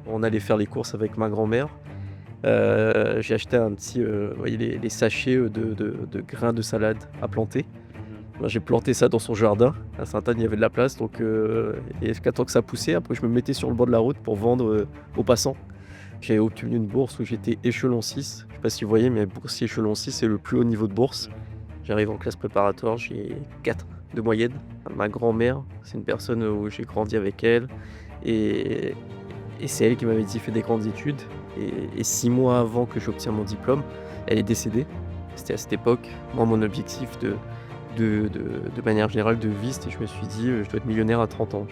On allait faire les courses avec ma grand-mère. J'ai acheté un petit, vous voyez les sachets, de grains de salade à planter. Mmh. Ben, j'ai planté ça dans son jardin. À Sainte-Anne, il y avait de la place donc et jusqu'à temps que ça poussait, après je me mettais sur le bord de la route pour vendre, aux passants. J'ai obtenu une bourse où j'étais échelon 6. Je sais pas si vous voyez, mais boursier échelon 6, c'est le plus haut niveau de bourse. Mmh. J'arrive en classe préparatoire, j'ai 4 de moyenne. Ma grand-mère, c'est une personne, où j'ai grandi avec elle et c'est elle qui m'avait dit: «Fais des grandes études» et 6 mois avant que j'obtienne mon diplôme, elle est décédée. C'était à cette époque. Moi, mon objectif de manière générale de vie, c'était je me suis dit: «Je dois être millionnaire à 30 ans».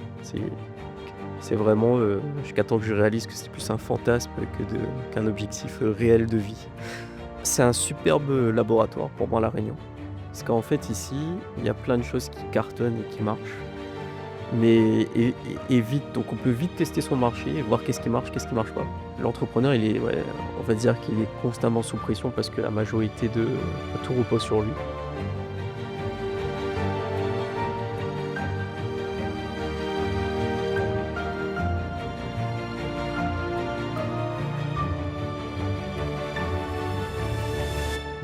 C'est vraiment, jusqu'à temps que je réalise que c'est plus un fantasme qu'un objectif, réel de vie. C'est un superbe, laboratoire pour moi, La Réunion. Parce qu'en fait, ici, il y a plein de choses qui cartonnent et qui marchent, mais et vite. Donc on peut vite tester son marché et voir qu'est-ce qui marche pas. L'entrepreneur, il est ouais, on va dire qu'il est constamment sous pression parce que la majorité de tout repose sur lui.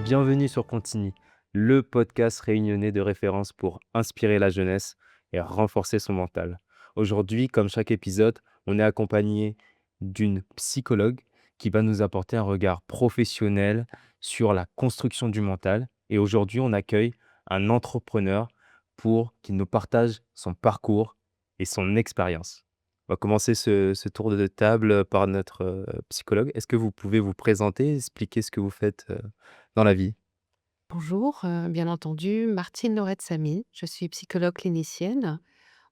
Bienvenue sur Contigny, le podcast réunionnais de référence pour inspirer la jeunesse et renforcer son mental. Aujourd'hui, comme chaque épisode, on est accompagné d'une psychologue qui va nous apporter un regard professionnel sur la construction du mental. Et aujourd'hui, on accueille un entrepreneur pour qu'il nous partage son parcours et son expérience. On va commencer ce tour de table par notre psychologue. Est-ce que vous pouvez vous présenter, expliquer ce que vous faites dans la vie? Bonjour, bien entendu, Martine Laurette Samy. Je suis psychologue clinicienne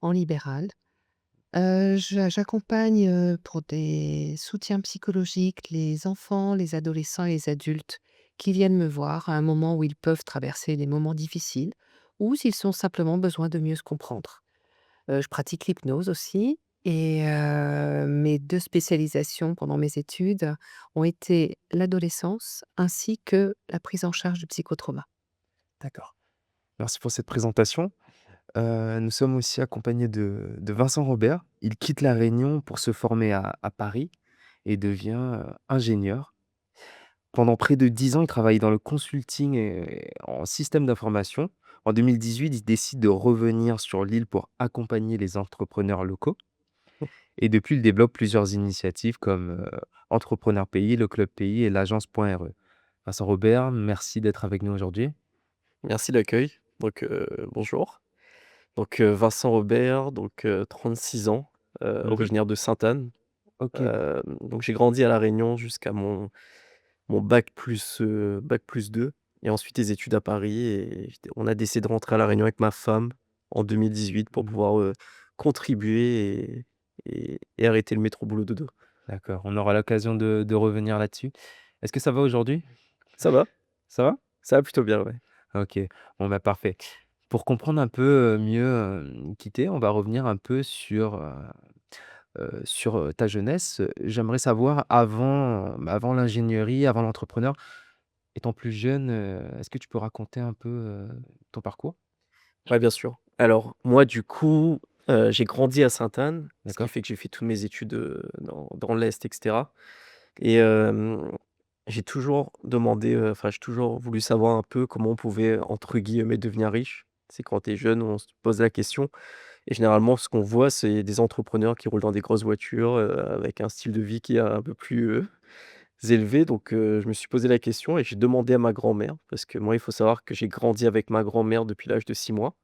en libéral. J'accompagne, pour des soutiens psychologiques les enfants, les adolescents et les adultes qui viennent me voir à un moment où ils peuvent traverser des moments difficiles ou s'ils ont simplement besoin de mieux se comprendre. Je pratique l'hypnose aussi et mes 2 spécialisations pendant mes études ont été l'adolescence ainsi que la prise en charge du psychotrauma. D'accord. Merci pour cette présentation. Nous sommes aussi accompagnés de Vincent Robert. Il quitte La Réunion pour se former à Paris et devient, ingénieur. Pendant près de 10 ans, il travaille dans le consulting et en système d'information. En 2018, il décide de revenir sur l'île pour accompagner les entrepreneurs locaux et depuis, il développe plusieurs initiatives comme, Entrepreneur Pays, le Club Pays et l'agence.re. Vincent Robert, merci d'être avec nous aujourd'hui. Merci de l'accueil. Donc bonjour. Donc Vincent Robert, donc 36 ans, Mmh. originaire de Sainte-Anne. OK. Donc j'ai grandi à La Réunion jusqu'à mon bac+2 et ensuite les études à Paris et on a décidé de rentrer à La Réunion avec ma femme en 2018 pour Mmh. pouvoir, contribuer et arrêter le métro boulot dodo. D'accord, on aura l'occasion de revenir là-dessus. Est-ce que ça va aujourd'hui? Ça va, Ça va? ça va plutôt bien, ouais. OK, bon, bah, parfait. Pour comprendre un peu, mieux, qui tu es, on va revenir un peu sur ta jeunesse. J'aimerais savoir avant l'ingénierie, avant l'entrepreneur, étant plus jeune, est-ce que tu peux raconter un peu, ton parcours? Ouais, bien sûr. Alors moi, du coup, j'ai grandi à Sainte-Anne, ce qui D'accord. fait que j'ai fait toutes mes études, dans l'est et cetera et j'ai toujours demandé, enfin, j'ai toujours voulu savoir un peu comment on pouvait, entre guillemets, «devenir riche». C'est quand tu es jeune, on se pose la question et généralement, ce qu'on voit, c'est des entrepreneurs qui roulent dans des grosses voitures, avec un style de vie qui est un peu plus, élevé donc je me suis posé la question et j'ai demandé à ma grand-mère parce que moi, il faut savoir que j'ai grandi avec ma grand-mère depuis l'âge de 6 mois.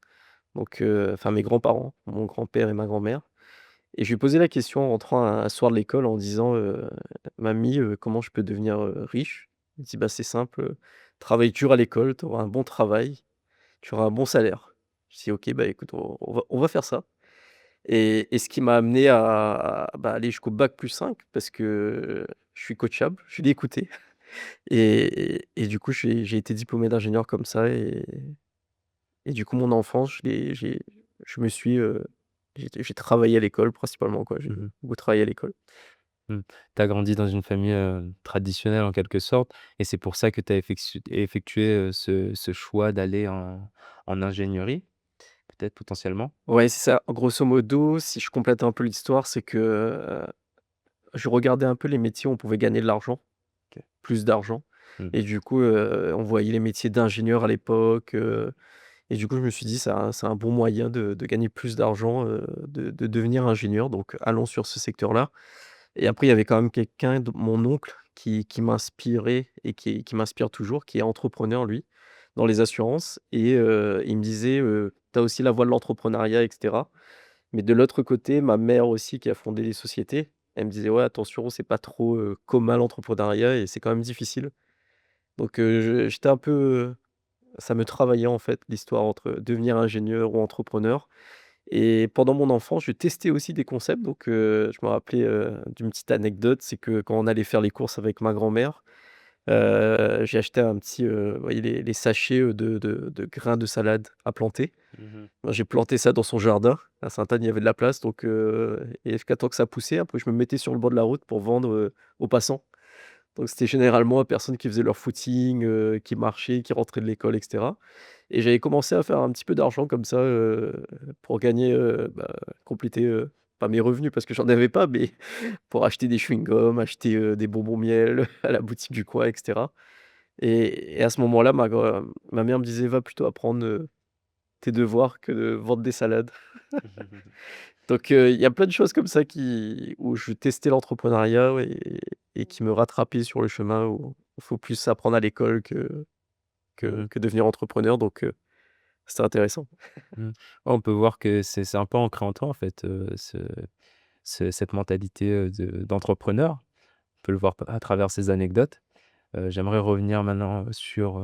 Donc enfin mes grands-parents, mon grand-père et ma grand-mère et je lui ai posé la question en rentrant un soir de l'école en disant, «Mamie, comment je peux devenir, riche?» Elle me dit: «Bah, c'est simple, travaille dur à l'école, tu auras un bon travail, tu auras un bon salaire». Je dis: «OK, bah, écoute, on va faire ça» et ce qui m'a amené bah, aller jusqu'au bac+5 parce que je suis coachable, je l'ai écouté et du coup, j'ai été diplômé d'ingénieur comme ça et du coup, mon enfance, je me suis, j'ai travaillé à l'école principalement, quoi. J'ai Mmh. beaucoup travaillé à l'école. Mmh. Tu as grandi dans une famille, traditionnelle en quelque sorte et c'est pour ça que tu as effectué, ce choix d'aller en ingénierie, peut-être potentiellement? Ouais, c'est ça. Grosso modo, si je complète un peu l'histoire, c'est que, je regardais un peu les métiers où on pouvait gagner de l'argent, OK. plus d'argent Mmh. et du coup, on voyait les métiers d'ingénieur à l'époque, et du coup, je me suis dit: C'est un bon moyen de gagner plus d'argent, de devenir ingénieur, donc allons sur ce secteur-là». Et après, il y avait quand même quelqu'un de mon oncle qui m'inspirait et qui m'inspire toujours, qui est entrepreneur lui, dans les assurances et il me disait, «Tu as aussi la voie de l'entrepreneuriat et cetera». Mais de l'autre côté, ma mère aussi qui a fondé des sociétés, elle me disait: «Ouais, attention, c'est pas trop, commun l'entrepreneuriat et c'est quand même difficile». Donc j'étais un peu, ça me travaillait en fait l'histoire entre devenir ingénieur ou entrepreneur. Et pendant mon enfance, je testais aussi des concepts donc je me rappelais, d'une petite anecdote, c'est que quand on allait faire les courses avec ma grand-mère, j'ai acheté un petit, vous voyez les sachets, de grains de salade à planter. Mmh. Moi, j'ai planté ça dans son jardin. À Sainte-Anne, il y avait de la place donc et jusqu'à temps que ça poussait, après je me mettais sur le bord de la route pour vendre, aux passants. Donc c'était généralement à personnes qui faisaient leur footing, qui marchaient, qui rentraient de l'école et cetera et j'avais commencé à faire un petit peu d'argent comme ça, pour gagner, compléter, pas mes revenus parce que j'en avais pas, mais pour acheter des chewing-gums, acheter, des bonbons miel à la boutique du coin et cetera et à ce moment-là, ma mère me disait: «Va plutôt apprendre, tes devoirs que de vendre des salades». Donc il y a plein de choses comme ça qui où je testais l'entrepreneuriat, ouais et qui me rattrapaient sur le chemin où il faut plus apprendre à l'école que Mmh. que devenir entrepreneur donc c'était intéressant. Mmh. Ouais, on peut voir que c'est un peu ancré en toi, en fait, cette mentalité, d'entrepreneur. On peut le voir à travers ces anecdotes. J'aimerais revenir maintenant, sur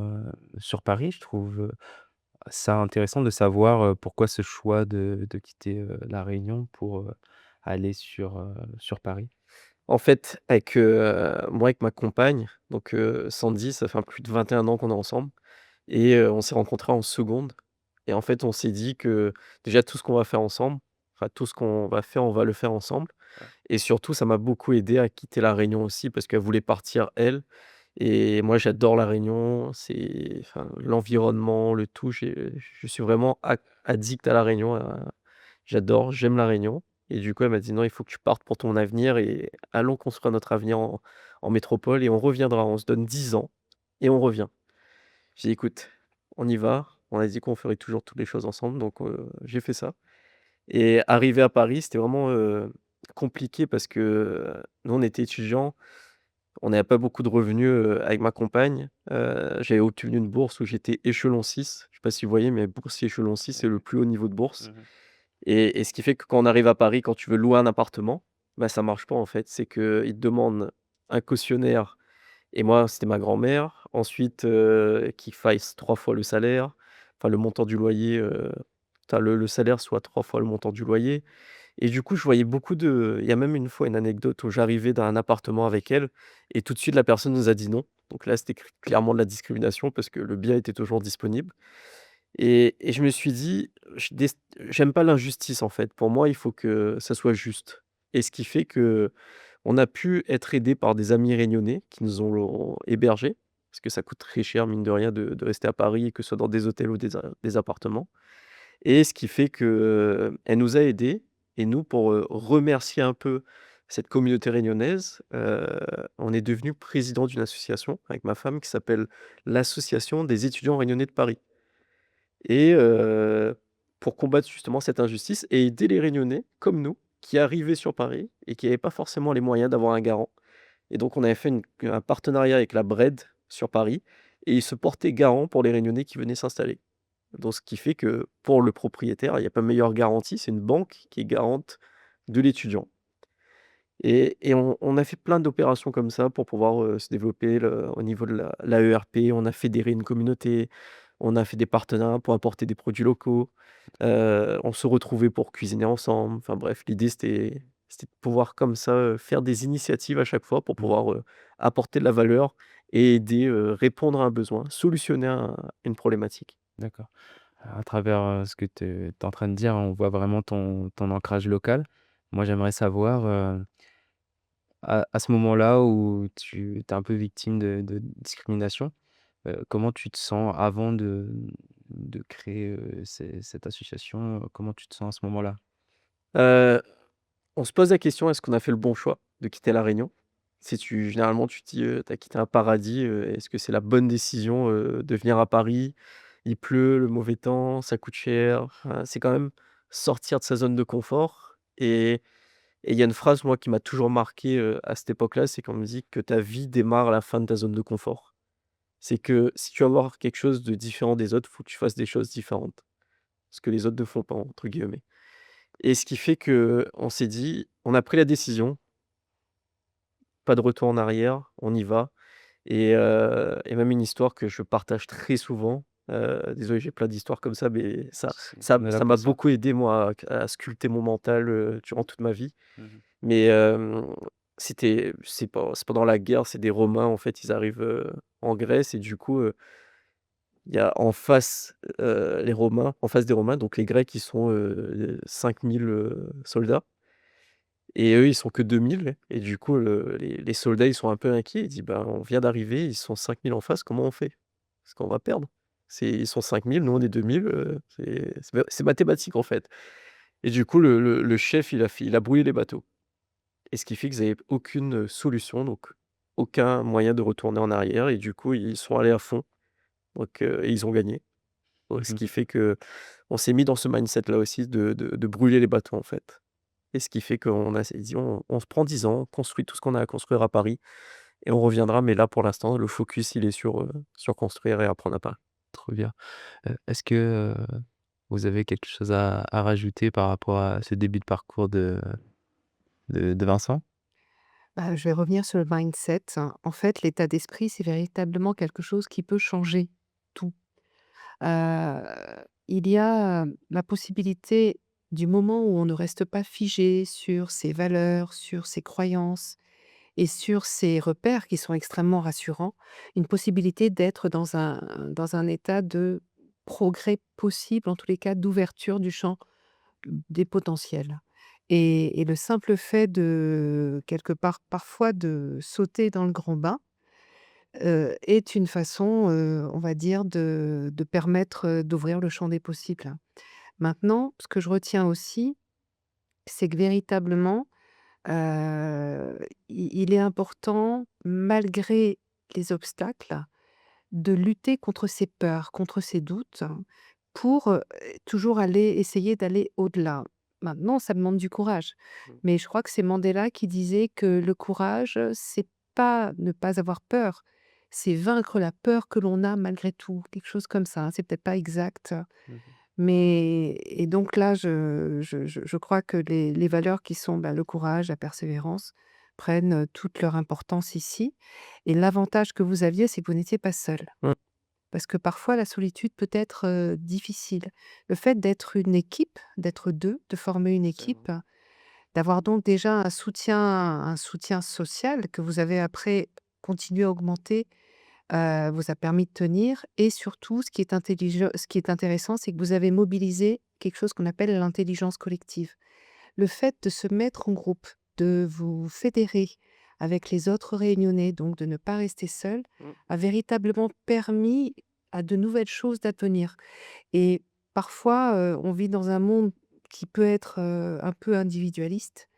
Paris. Je trouve, ça intéressant de savoir, pourquoi ce choix de quitter, La Réunion pour, aller sur Paris. En fait, avec, moi avec ma compagne, donc Sandy, ça fait un plus de 21 ans qu'on est ensemble et on s'est rencontrés en seconde et en fait, on s'est dit que déjà tout ce qu'on va faire ensemble, enfin tout ce qu'on va faire, on va le faire ensemble Ouais. et surtout ça m'a beaucoup aidé à quitter La Réunion aussi parce qu'elle voulait partir elle et moi j'adore La Réunion, c'est enfin l'environnement, le tout, je suis vraiment addict à La Réunion, j'adore, j'aime La Réunion et du coup, elle m'a dit: «Non, il faut que tu partes pour ton avenir et allons construire notre avenir en métropole et on reviendra. On se donne 10 ans et on revient». J'ai dit: «Écoute, on y va». On a dit qu'on ferait toujours toutes les choses ensemble donc j'ai fait ça et arrivé à Paris, c'était vraiment, compliqué parce que, nous, on était étudiants, on n'avait pas beaucoup de revenus, avec ma compagne. J'avais obtenu une bourse où j'étais échelon 6. Je sais pas si vous voyez, mais boursier échelon 6, c'est le OK. plus haut niveau de bourse. Mmh. Et ce qui fait que quand on arrive à Paris, quand tu veux louer un appartement, bah, ça marche pas en fait. C'est qu'ils te demandent un cautionnaire et moi, c'était ma grand-mère. Ensuite, qu'il fasse 3 fois le salaire, enfin le montant du loyer, tu le salaire soit 3 fois le montant du loyer et du coup, je voyais beaucoup de il y a même une fois une anecdote où j'arrivais dans un appartement avec elle et tout de suite la personne nous a dit non. Donc là, c'était clairement de la discrimination parce que le bien était toujours disponible. Et je me suis dit: «Je dest J'aime pas l'injustice, en fait. Pour moi, il faut que ça soit juste» et ce qui fait qu'on a pu être aidés par des amis réunionnais qui nous ont hébergés, parce que ça coûte très cher, mine de rien, de rester à Paris, que ce soit dans des hôtels ou des appartements et ce qui fait qu'elle nous a aidés et nous, pour, remercier un peu cette communauté réunionnaise, on est devenu président d'une association avec ma femme qui s'appelle l'Association des étudiants réunionnais de Paris. Et pour combattre justement cette injustice et aider les Réunionnais comme nous, qui arrivaient sur Paris et qui n'avaient pas forcément les moyens d'avoir un garant. Et donc on avait fait un partenariat avec la BRED sur Paris et ils se portaient garant pour les Réunionnais qui venaient s'installer. Donc ce qui fait que pour le propriétaire, il n'y a pas meilleure garantie, c'est une banque qui est garante de l'étudiant. Et on a fait plein d'opérations comme ça pour pouvoir, se développer au niveau de la l'AERP. On a fédéré une communauté, on a fait des partenariats pour apporter des produits locaux, on se retrouvait pour cuisiner ensemble. Enfin bref, l'idée c'était de pouvoir comme ça, faire des initiatives à chaque fois pour Mmh. pouvoir, apporter de la valeur et aider, répondre à un besoin, solutionner une problématique. D'accord. À travers, ce que tu es en train de dire, on voit vraiment ton ancrage local. Moi, j'aimerais savoir, à ce moment-là où tu es un peu victime de discrimination, comment tu te sens avant de créer, cette association? Comment tu te sens à ce moment-là? Heu, on se pose la question: «Est-ce qu'on a fait le bon choix?» de quitter La Réunion. Si tu généralement, tu te dis, tu as quitté un paradis, est-ce que c'est la bonne décision, de venir à Paris? Il pleut, le mauvais temps, ça coûte cher, c'est quand même sortir de sa zone de confort et il y a une phrase, moi, qui m'a toujours marqué, à cette époque-là, c'est qu'on me dit que ta vie démarre à la fin de ta zone de confort. C'est que si tu veux avoir quelque chose de différent des autres, faut que tu fasses des choses différentes. Ce que les autres ne font pas, entre guillemets. Et ce qui fait que on s'est dit on a pris la décision, pas de retour en arrière, on y va et même une histoire que je partage très souvent, désolé, j'ai plein d'histoires comme ça, mais ça ça On est là ça pour m'a ça. beaucoup aidé moi à sculpter mon mental, durant toute ma vie. Mmh. Mais c'est pendant la guerre, c'est des Romains, en fait, ils arrivent, en Grèce et du coup, il y a en face, les Romains en face des Romains, donc les Grecs, ils sont, 5 000, soldats et eux, ils sont que 2 000 et du coup, les soldats, ils sont un peu inquiets. Ils disent: «Ben, on vient d'arriver, ils sont 5 000 en face, comment on fait? Parce qu'on va perdre. Ils sont 5 000, nous on est 2 000, c'est mathématique, en fait» et du coup, le chef, il a brûlé les bateaux et ce qui fait qu'ils avaient aucune, solution, donc aucun moyen de retourner en arrière et du coup, ils sont allés à fond, donc et ils ont gagné. Donc ce Mmh. qui fait qu'on s'est mis dans ce mindset-là aussi de brûler les bateaux, en fait et ce qui fait qu'on a s'est dit: «On se prend 10 ans, on construit tout ce qu'on a à construire à Paris et on reviendra», mais là, pour l'instant, le focus, il est sur construire et apprendre à Paris. Trop bien. Est-ce que, vous avez quelque chose à rajouter par rapport à ce début de parcours de Vincent? Bah, je vais revenir sur le mindset. En fait, l'état d'esprit, c'est véritablement quelque chose qui peut changer tout. Heu, il y a, la possibilité du moment où on ne reste pas figé sur ses valeurs, sur ses croyances et sur ses repères qui sont extrêmement rassurants, une possibilité d'être dans un état de progrès possible, en tous les cas d'ouverture du champ des potentiels. Et le simple fait de quelque part, parfois, de sauter dans le grand bain, est une façon, on va dire de permettre, d'ouvrir le champ des possibles. Maintenant, ce que je retiens aussi, c'est que véritablement, il est important, malgré les obstacles, de lutter contre ses peurs, contre ses doutes, pour, toujours essayer d'aller au-delà. Maintenant, ça demande du courage, Mmh. mais je crois que c'est Mandela qui disait que le courage, c'est pas ne pas avoir peur, c'est vaincre la peur que l'on a malgré tout, quelque chose comme ça, hein. C'est peut-être pas exact, Mmh. mais et donc là, je crois que les valeurs qui sont, bah, le courage, la persévérance prennent, toute leur importance ici et l'avantage que vous aviez, c'est que vous n'étiez pas seul. Mmh. Parce que parfois la solitude peut être, difficile. Le fait d'être une équipe, d'être 2, de former une C'est vrai. équipe, d'avoir donc déjà un soutien social que vous avez après continué à augmenter, vous a permis de tenir et surtout ce qui est intéressant, c'est que vous avez mobilisé quelque chose qu'on appelle l'intelligence collective. Le fait de se mettre en groupe, de vous fédérer avec les autres Réunionnais, donc de ne pas rester seul, Mmh. a véritablement permis à de nouvelles choses d'advenir. Et parfois, on vit dans un monde qui peut être, un peu individualiste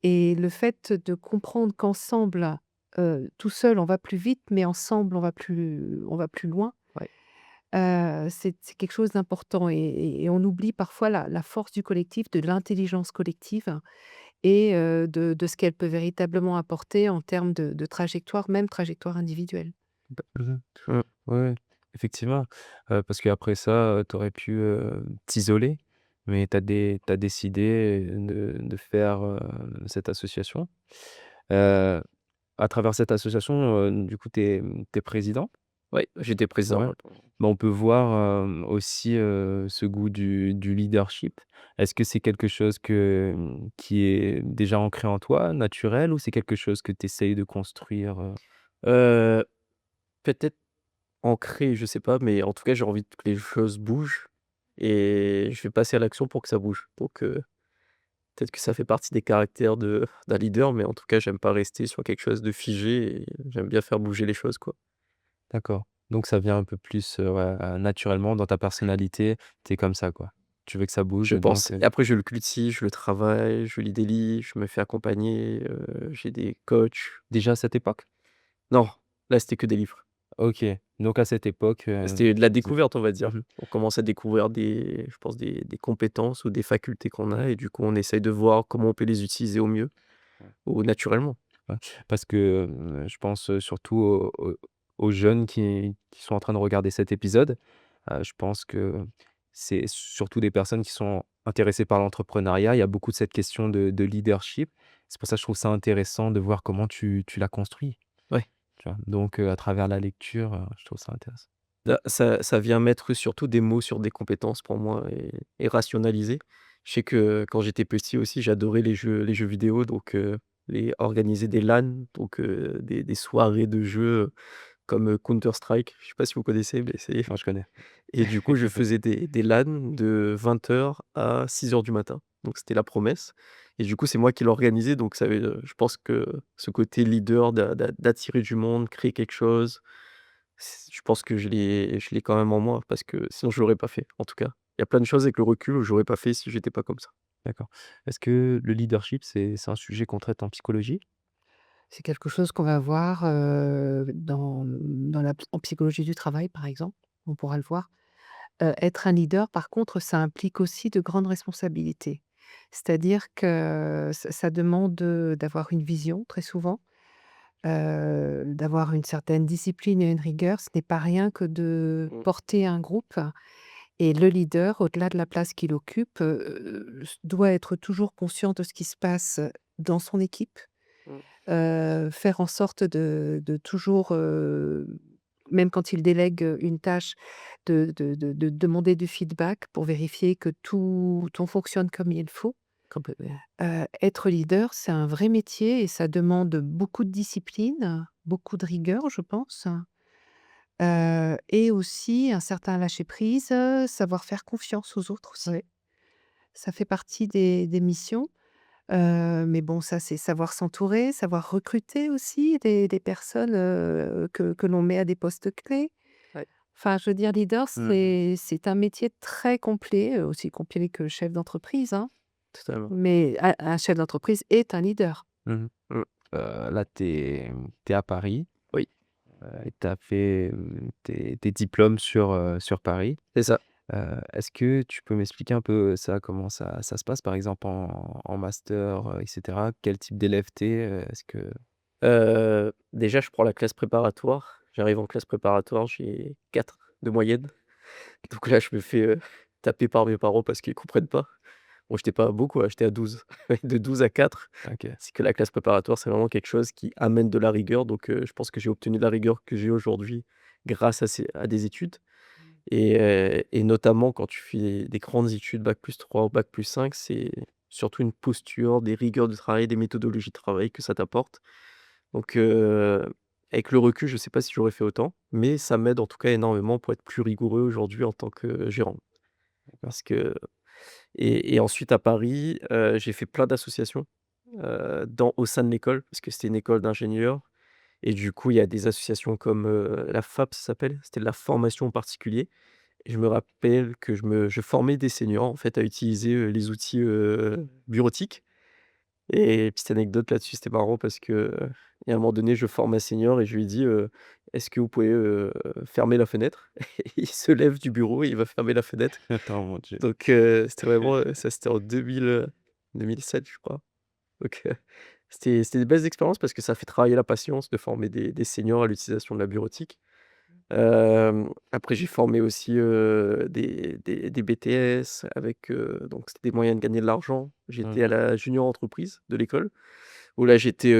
et le fait de comprendre qu'ensemble, tout seul on va plus vite, mais ensemble on va plus loin, Ouais. c'est quelque chose d'important et on oublie parfois la force du collectif, de l'intelligence collective et de ce qu'elle peut véritablement apporter en termes de trajectoire, même trajectoire individuelle. Mmh. Mmh. Ouais, effectivement, parce qu'après ça, tu aurais pu, t'isoler, mais tu décidé de faire, cette association. Heu, à travers cette association, du coup, tu es président? Ouais, j'étais président, Ouais. ouais. Bah, on peut voir, aussi, ce goût du leadership. Est-ce que c'est quelque chose qui est déjà ancré en toi, naturel, ou c'est quelque chose que tu essayes de construire? Heu, peut-être ancré, je sais pas, mais en tout cas, j'ai envie que les choses bougent et je vais passer à l'action pour que ça bouge. Donc peut-être que ça fait partie des caractères d'un leader, mais en tout cas, j'aime pas rester sur quelque chose de figé et j'aime bien faire bouger les choses, quoi. D'accord. Donc ça vient un peu plus, ouais, naturellement dans ta personnalité, tu es comme ça, quoi. Tu veux que ça bouge Je pense. donc Et après je le cultive, je le travaille, je lis des livres, je me fais accompagner, j'ai des coachs. déjà à cette époque? Non, là c'était que des livres. OK, donc à cette époque, C'était de la vous êtes découverte, on va dire. mmh On commence à découvrir je pense des compétences ou des facultés qu'on a et du coup on essaye de voir comment on peut les utiliser au mieux Ouais. ou naturellement. Ouais, parce que, je pense, surtout aux jeunes qui sont en train de regarder cet épisode. Je pense que c'est surtout des personnes qui sont intéressées par l'entrepreneuriat. Il y a beaucoup de cette question de leadership. C'est pour ça que je trouve ça intéressant de voir comment tu l'as construit, Ouais. tu vois? Donc, à travers la lecture, je trouve ça intéressant. Ça vient mettre surtout des mots sur des compétences pour moi et rationaliser. Je sais que quand j'étais petit aussi, j'adorais les jeux vidéo donc les organiser des LAN donc des soirées de jeux, comme, Counter Strike. Je sais pas si vous connaissez, mais c'est Moi, je connais. et du coup, je faisais des LAN de 20h à 6h du matin. Donc c'était la promesse et du coup, c'est moi qui l'organisais donc je pense que ce côté leader d'attirer du monde, créer quelque chose, je pense que je l'ai quand même en moi parce que sinon je l'aurais pas fait, en tout cas. Il y a plein de choses avec le recul où j'aurais pas fait si j'étais pas comme ça. D'accord. Est-ce que le leadership, c'est un sujet qu'on traite en psychologie? C'est quelque chose qu'on va voir, dans la en psychologie du travail, par exemple, on pourra le voir. Être un leader, par contre, ça implique aussi de grandes responsabilités. C'est-à-dire que ça demande, d'avoir une vision très souvent, d'avoir une certaine discipline et une rigueur. Ce n'est pas rien que de Mmh, porter un groupe et le leader, au-delà de la place qu'il occupe, doit être toujours conscient de ce qui se passe dans son équipe. mmh, Faire en sorte de toujours, même quand il délègue, une tâche, de demander du feedback pour vérifier que tout fonctionne comme il faut. complètement. Être leader, c'est un vrai métier et ça demande beaucoup de discipline, beaucoup de rigueur, je pense, et aussi un certain lâcher prise, savoir faire confiance aux autres aussi. Ouais, Ça fait partie des missions. Mais bon, ça, c'est savoir s'entourer, savoir recruter aussi des personnes, que l'on met à des postes clés. ouais, Enfin, je veux dire leader, Mmh. c'est un métier très complet, aussi complet que chef d'entreprise, hein. totalement. Mais un chef d'entreprise est un leader. Mmh. Mmh, Là, tu es à Paris, oui, et tu as fait, tes diplômes sur Paris. c'est ça. Est-ce que tu peux m'expliquer un peu ça, comment ça se passe, par exemple en master, et cetera? Quel type d'élève tu es? Est-ce que Déjà, je prends la classe préparatoire. J'arrive en classe préparatoire, j'ai 4 de moyenne. Donc là, je me fais, taper par mes parents parce qu'ils comprennent pas. Bon, j'étais pas beaucoup, j'étais à 12. De 12 à 4. OK. C'est que la classe préparatoire, c'est vraiment quelque chose qui amène de la rigueur. Donc je pense que j'ai obtenu la rigueur que j'ai aujourd'hui grâce à des études et notamment quand tu fais des grandes études bac+3 ou bac+5, c'est surtout une posture, des rigueurs de travail, des méthodologies de travail que ça t'apporte. Donc avec le recul, je sais pas si j'aurais fait autant, mais ça m'aide en tout cas énormément pour être plus rigoureux aujourd'hui en tant que gérant. D'accord. Parce que et ensuite à Paris, j'ai fait plein d'associations, au sein de l'école, parce que c'était une école d'ingénieurs et du coup, il y a des associations comme, la FAP, ça s'appelle, c'était de la formation en particulier et je me rappelle que je formais des seniors, en fait, à utiliser, les outils, bureautiques et petite anecdote là-dessus, c'était marrant parce que, il y a un moment donné, je forme un senior et je lui dis, «Est-ce que vous pouvez, fermer la fenêtre?» Et il se lève du bureau et il va fermer la fenêtre. Attends, mon Dieu. Donc c'était vraiment, ça c'était en 2007 je crois. Donc c'était des belles expériences parce que ça fait travailler la patience de former des seniors à l'utilisation de la bureautique. Après j'ai formé aussi, des BTS avec, donc c'était des moyens de gagner de l'argent. J'étais à Mmh. la junior entreprise de l'école où là j'étais,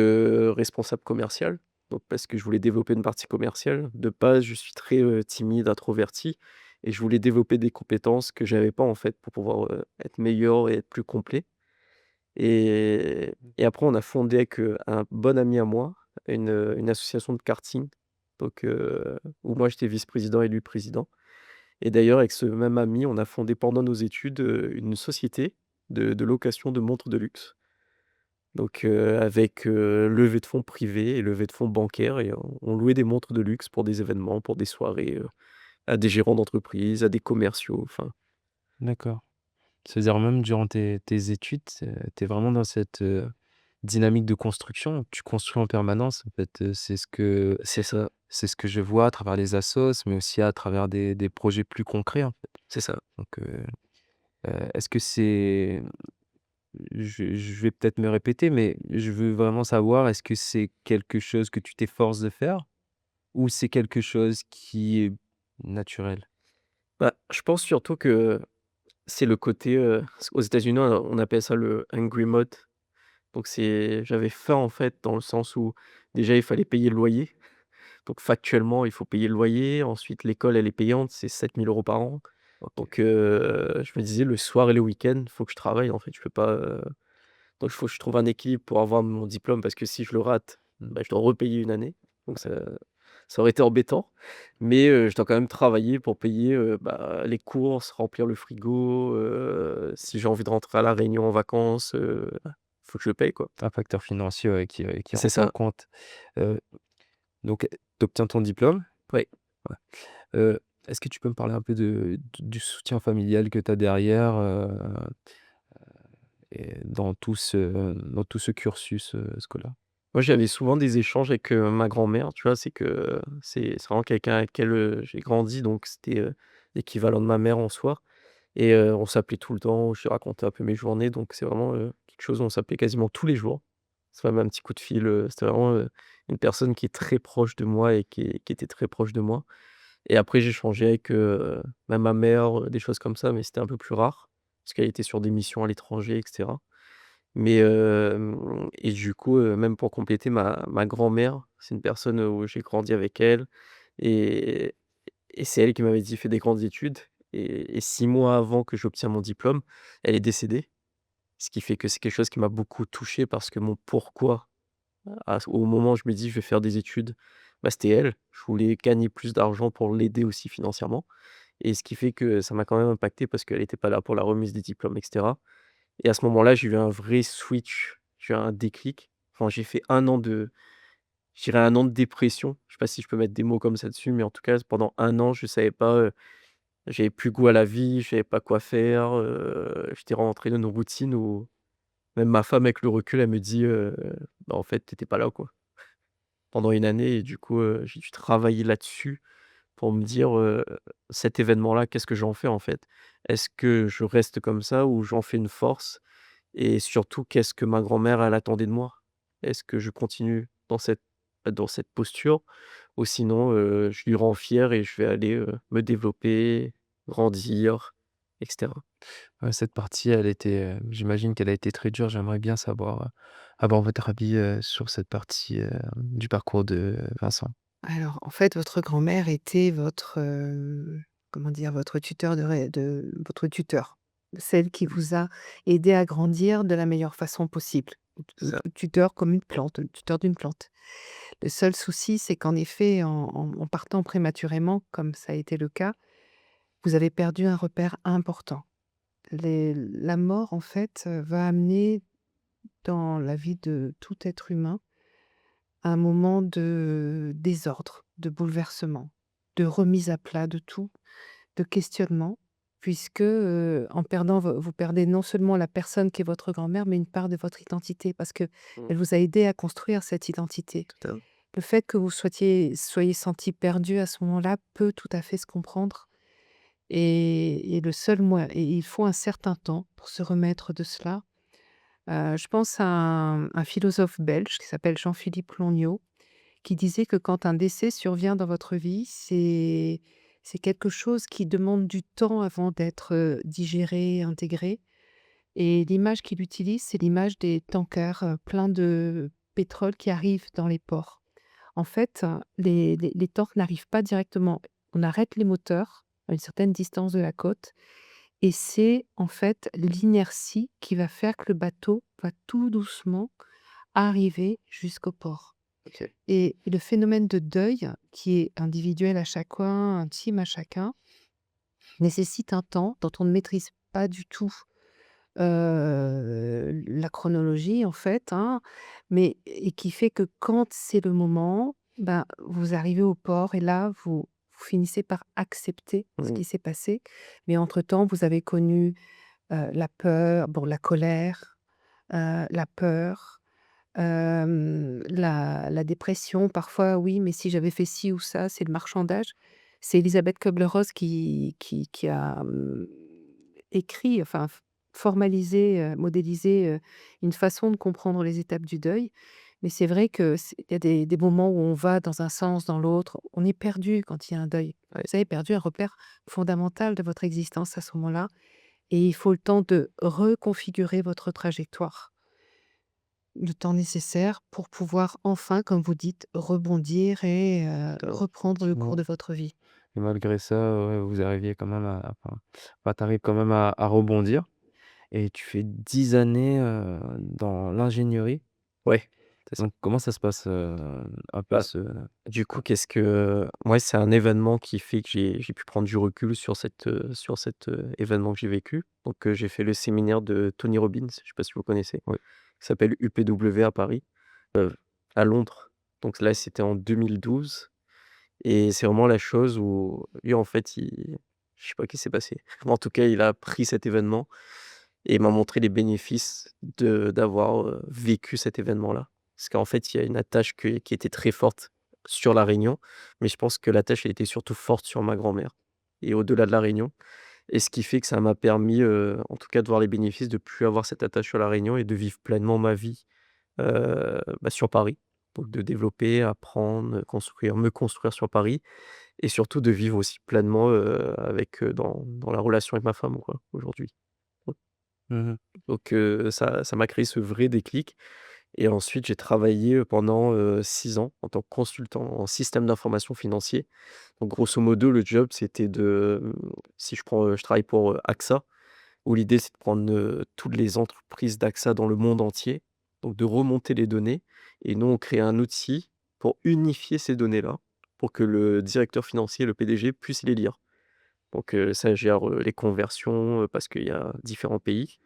responsable commercial. Donc parce que je voulais développer une partie commerciale. De base, je suis très, timide, introverti et je voulais développer des compétences que j'avais pas en fait pour pouvoir, être meilleur et être plus complet et après on a fondé avec, un bon ami à moi une association de karting donc où moi j'étais vice-président et lui président et d'ailleurs avec ce même ami, on a fondé pendant nos études, une société de location de montres de luxe. Donc avec, levée de fonds privée et levée de fonds bancaire et on louait des montres de luxe pour des événements, pour des soirées, à des gérants d'entreprise, à des commerciaux, enfin D'accord. C'est-à-dire même durant tes études, tu es vraiment dans cette, dynamique de construction. Tu construis en permanence, en fait, C'est ça, c'est ce que je vois à travers les assos, mais aussi à travers des projets plus concrets, en fait. c'est ça. Donc, est-ce que c'est je vais peut-être me répéter, mais je veux vraiment savoir, est-ce que c'est quelque chose que tu t'efforces de faire ou c'est quelque chose qui est naturel? Bah, je pense surtout que c'est le côté, aux États-Unis, on appelle ça le hungry mode. Donc j'avais faim, en fait, dans le sens où déjà il fallait payer le loyer. Donc factuellement, il faut payer le loyer. Ensuite, l'école, elle est payante, c'est 7 000 € par an. OK. Donc je me disais le soir et le week-end, il faut que je travaille, en fait, je peux pas, donc il faut que je trouve un équilibre pour avoir mon diplôme parce que si je le rate, Mmh. bah, je dois repayer une année. Donc ça aurait été embêtant, mais je dois quand même travailler pour payer, bah, les courses, remplir le frigo, si j'ai envie de rentrer à La Réunion en vacances, faut que je paye, quoi. Un facteur financier, ouais, qui C'est rentre en ça, compte. Heu, donc tu obtiens ton diplôme. ouais. Ouais. Est-ce que tu peux me parler un peu du soutien familial que tu as derrière, et dans tout ce cursus, scolaire? Moi, j'avais souvent des échanges avec, ma grand-mère, tu vois? C'est que, c'est vraiment quelqu'un avec qui j'ai grandi, donc c'était, l'équivalent de ma mère en soi. Et on s'appelait tout le temps, je lui racontais un peu mes journées, donc c'est vraiment, quelque chose où on s'appelait quasiment tous les jours. C'est même un petit coup de fil, c'était vraiment, une personne qui est très proche de moi et qui était très proche de moi. Et après j'ai échangé avec, même ma mère, des choses comme ça, mais c'était un peu plus rare, parce qu'elle était sur des missions à l'étranger et cetera. Mais et du coup, même pour compléter, ma grand-mère, c'est une personne, où j'ai grandi avec elle et c'est elle qui m'avait dit: «Fais des grandes études», et 6 mois avant que j'obtienne mon diplôme, elle est décédée. Ce qui fait que c'est quelque chose qui m'a beaucoup touché parce que mon pourquoi, au moment où je me dis: «Je vais faire des études», bah, c'était elle. Je voulais gagner plus d'argent pour l'aider aussi financièrement, et ce qui fait que ça m'a quand même impacté parce qu'elle était pas là pour la remise des diplômes et cetera. Et à ce moment-là, j'ai eu un vrai switch, j'ai eu un déclic. Enfin, j'ai fait un an de je dirais 1 an de dépression. Je sais pas si je peux mettre des mots comme ça dessus, mais en tout cas, pendant un an, je savais pas, j'avais plus goût à la vie, je savais pas quoi faire, j'étais rentré dans une routine où même ma femme, avec le recul, elle me dit, «Bah, en fait, tu étais pas là, quoi», pendant une année. Et du coup, j'ai dû travailler là-dessus pour me dire, «Cet événement-là, qu'est-ce que j'en fais, en fait? Est-ce que je reste comme ça ou j'en fais une force?» Et surtout, qu'est-ce que ma grand-mère, elle attendait de moi? Est-ce que je continue dans cette posture, ou sinon, je lui rends fier et je vais aller, me développer, grandir et cetera? Ouais, cette partie, j'imagine qu'elle a été très dure. J'aimerais bien savoir, avoir votre avis, sur cette partie, du parcours de Vincent. Alors, en fait, votre grand-mère était votre, comment dire? Votre tuteur de votre tuteur. Celle qui vous a aidé à grandir de la meilleure façon possible. C'est ça. Tuteur comme une plante, le tuteur d'une plante. Le seul souci, c'est qu'en effet, en partant prématurément, comme ça a été le cas, vous avez perdu un repère important. La mort, en fait, va amener dans la vie de tout être humain un moment de désordre, de bouleversement, de remise à plat de tout, de questionnement, puisque, en perdant vous perdez non seulement la personne qui est votre grand-mère, mais une part de votre identité parce qu'elle Mmh, vous a aidé à construire cette identité. tout à fait. Le fait que vous soyez senti perdu à ce moment-là peut tout à fait se comprendre et le seul moyen et il faut un certain temps pour se remettre de cela. Je pense à un philosophe belge qui s'appelle Jean-Philippe Longnot, qui disait que quand un décès survient dans votre vie, c'est quelque chose qui demande du temps avant d'être, digéré, intégré et l'image qu'il utilise, c'est l'image des tankers, pleins de pétrole qui arrivent dans les ports. En fait, les tanks n'arrivent pas directement. On arrête les moteurs à une certaine distance de la côte et c'est en fait l'inertie qui va faire que le bateau va tout doucement arriver jusqu'au port. OK. Et le phénomène de deuil, qui est individuel à chacun, intime à chacun, nécessite un temps dont on ne maîtrise pas du tout, la chronologie en fait, hein, mais et qui fait que quand c'est le moment, ben, vous arrivez au port et là, vous finissez par accepter ce Mmh. qui s'est passé. Mais entre-temps, vous avez connu la peur, bon, la colère, la peur, la dépression parfois, oui, mais si j'avais fait ci ou ça, c'est le marchandage. C'est Elisabeth Kubler-Ross qui a, écrit, enfin formalisé, modélisé, une façon de comprendre les étapes du deuil. Mais c'est vrai que il y a des moments où on va dans un sens, dans l'autre. On est perdu quand il y a un deuil. Ouais. Vous avez perdu un repère fondamental de votre existence à ce moment-là et il faut le temps de reconfigurer votre trajectoire. Le temps nécessaire pour pouvoir enfin, comme vous dites, rebondir et Totalement. reprendre le cours Ouais. de votre vie. Et malgré ça, ouais, vous arriviez quand même enfin, tu arrives quand même à rebondir et tu fais 10 années, dans l'ingénierie. Ouais, c'est ça. Donc comment ça se passe, un peu Bah, ce du coup, ouais, c'est un événement qui fait que j'ai pu prendre du recul sur cet, événement que j'ai vécu. Donc, j'ai fait le séminaire de Tony Robbins, je sais pas si vous connaissez? oui. Qui s'appelle UPW à Paris, à Londres. Donc là, c'était en 2012 et c'est vraiment la chose où lui, en fait, je sais pas ce qui s'est passé. Mais en tout cas, il a pris cet événement et il m'a montré les bénéfices d'avoir, vécu cet événement-là. Parce qu'en fait, il y a une attache qui était très forte sur la Réunion, mais je pense que l'attache, elle était surtout forte sur ma grand-mère et au-delà de la Réunion et ce qui fait que ça m'a permis, en tout cas de voir les bénéfices de plus avoir cette attache sur la Réunion et de vivre pleinement ma vie, sur Paris. Donc de développer, apprendre, construire, me construire sur Paris et surtout de vivre aussi pleinement, dans la relation avec ma femme, quoi, aujourd'hui. Mmh. Donc ça m'a créé ce vrai déclic et ensuite j'ai travaillé, pendant, 6 ans en tant que consultant en système d'information financier. Donc grosso modo, le job, c'était si je travaille pour, AXA, où l'idée, c'est de prendre, toutes les entreprises d'AXA dans le monde entier, donc de remonter les données et nous, on crée un outil pour unifier ces données-là, pour que le directeur financier, le PDG, puisse les lire. Donc ça gère, les conversions, parce qu'il y a différents pays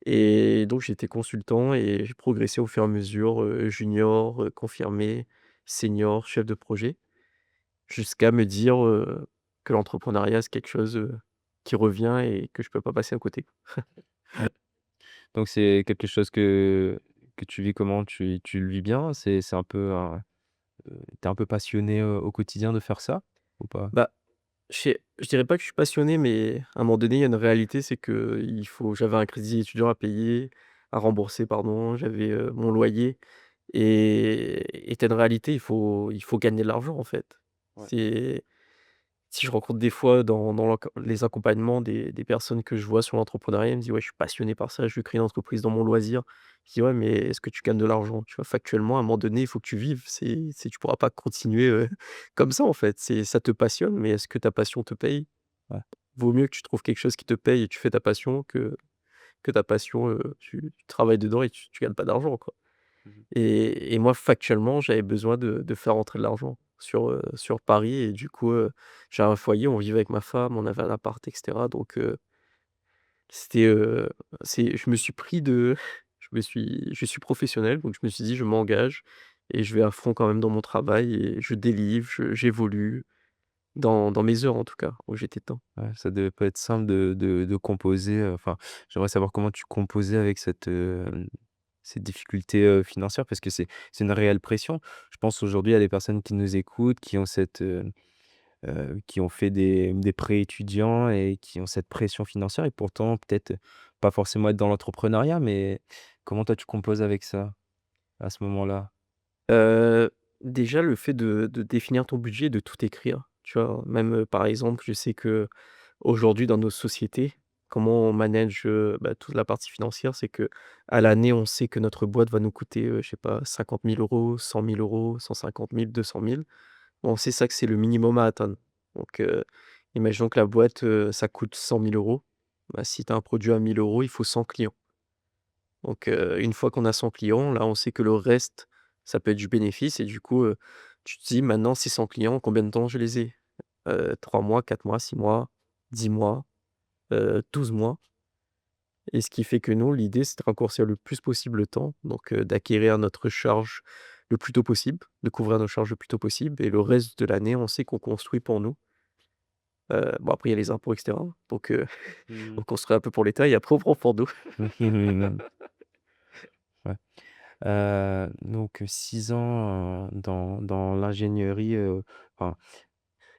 et donc j'étais consultant et j'ai progressé au fur et à mesure, junior, confirmé, senior, chef de projet, jusqu'à me dire, que l'entrepreneuriat, c'est quelque chose, qui revient et que je peux pas passer à côté. Donc c'est quelque chose que tu vis comment? Tu le vis bien? C'est un peu un tu un peu passionné, au quotidien de faire ça ou pas? Bah, je dirais pas que je suis passionné, mais à un moment donné, il y a une réalité, c'est que j'avais un crédit étudiant à payer, à rembourser pardon, j'avais, mon loyer et tu une réalité, il faut gagner de l'argent, en fait. Ouais. C'est Si je rencontre des fois dans les accompagnements des personnes que je vois sur l'entrepreneuriat, ils me disent: «Ouais, je suis passionné par ça, je veux créer une entreprise dans mon loisir». Je dis: «Ouais, mais est-ce que tu gagnes de l'argent?» Tu vois? Factuellement, à un moment donné, il faut que tu vives. Tu pourras pas continuer, comme ça, en fait. Ça te passionne, mais est-ce que ta passion te paye? Ouais. Vaut mieux que tu trouves quelque chose qui te paye et tu fais ta passion que ta passion, tu travailles dedans et tu gagnes pas d'argent, quoi. Mmh. Et moi, factuellement, j'avais besoin de faire rentrer de l'argent sur Paris et du coup, j'ai un foyer, on vivait avec ma femme, on avait un appart et cetera donc c'était, je me suis pris de je suis professionnel donc je me suis dit: «Je m'engage et je vais à fond quand même dans mon travail et je délivre, j'évolue», dans mes heures en tout cas, où j'étais dedans. Ouais, ça devait pas être simple de composer, enfin, j'aimerais savoir comment tu composais avec cette difficulté, financière parce que c'est une réelle pression. Je pense aujourd'hui à des personnes qui nous écoutent, qui ont fait des prêts étudiants et qui ont cette pression financière et pourtant peut-être pas forcément être dans l'entrepreneuriat, mais comment toi tu composes avec ça, à ce moment-là? Heu, Déjà le fait de définir ton budget, de tout écrire, tu vois? Même, par exemple, je sais qu'aujourd'hui dans nos sociétés, comment on manage, toute la partie financière, c'est que à l'année, on sait que notre boîte va nous coûter, je sais pas 50 000 €, 100 000 €, 150 000, 200 000. On sait ça que c'est le minimum à atteindre. Donc, imaginons que la boîte, ça coûte 100 000 €. Bah, si tu as un produit à 1 000 €, il faut 100 clients. Donc, une fois qu'on a 100 clients, là, on sait que le reste, ça peut être du bénéfice et du coup, tu te dis: «Maintenant, ces 100 clients, combien de temps je les ai?» 3 mois, 4 mois, 6 mois, 10 mois, 12 mois et ce qui fait que nous, l'idée, c'est de raccourcir le plus possible le temps, donc d'acquérir notre charge le plus tôt possible, de couvrir nos charges le plus tôt possible et le reste de l'année, on sait qu'on construit pour nous Bon après il y a les impôts et cetera, donc Mmh. on construit un peu pour l'État et après on prend pour nous. Ouais. Donc 6 ans, dans l'ingénierie, enfin,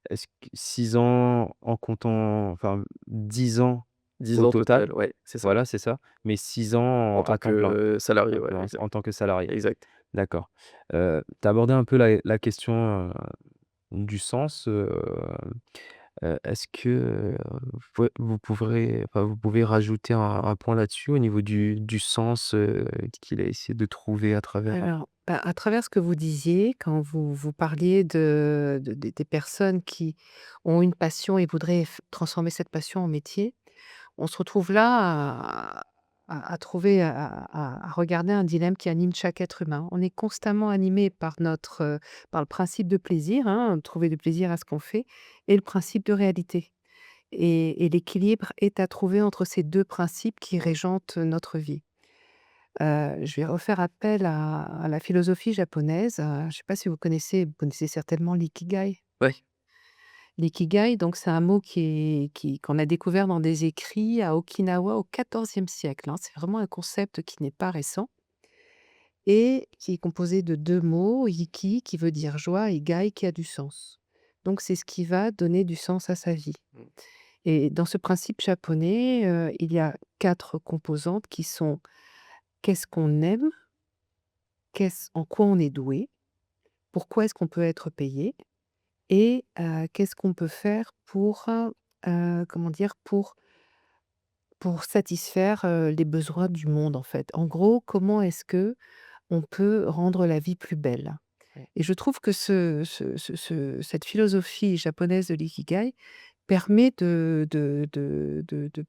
est-ce que 6 ans en comptant enfin 10 ans 10 au ans total, total, ouais, c'est ça. voilà, c'est ça, mais 6 En ans tant à temps plein, que salarié, ouais, exact, en tant que salarié? exact. D'accord. Tu as abordé un peu la question, du sens, est-ce que, vous pouvez rajouter un point là-dessus au niveau du sens, qu'il a essayé de trouver à travers Alors, bah, à travers ce que vous disiez, quand vous parliez des personnes qui ont une passion et voudraient transformer cette passion en métier, on se retrouve là à trouver, à regarder un dilemme qui anime chaque être humain. On est constamment animé par le principe de plaisir, hein, trouver du plaisir à ce qu'on fait, et le principe de réalité. Et l'équilibre est à trouver entre ces deux principes qui Mmh. régentent notre vie. Je vais refaire appel à la philosophie japonaise. Je ne sais pas si vous connaissez certainement l'ikigai. Ouais. L'ikigai, donc c'est un mot qu'on a découvert dans des écrits à Okinawa au XIVe siècle, hein. C'est vraiment un concept qui n'est pas récent et qui est composé de 2 mots, iki qui veut dire joie et gai qui a du sens. Donc c'est ce qui va donner du sens à sa vie. Mmh. Et dans ce principe japonais, il y a 4 composantes qui sont: qu'est-ce qu'on aime? En quoi on est doué? Pourquoi est-ce qu'on peut être payé? Et qu'est-ce qu'on peut faire pour, comment dire? Pour satisfaire, les besoins du monde, en fait. En gros, comment est-ce que on peut rendre la vie plus belle? Ouais. Et je trouve que cette philosophie japonaise de l'ikigai permet de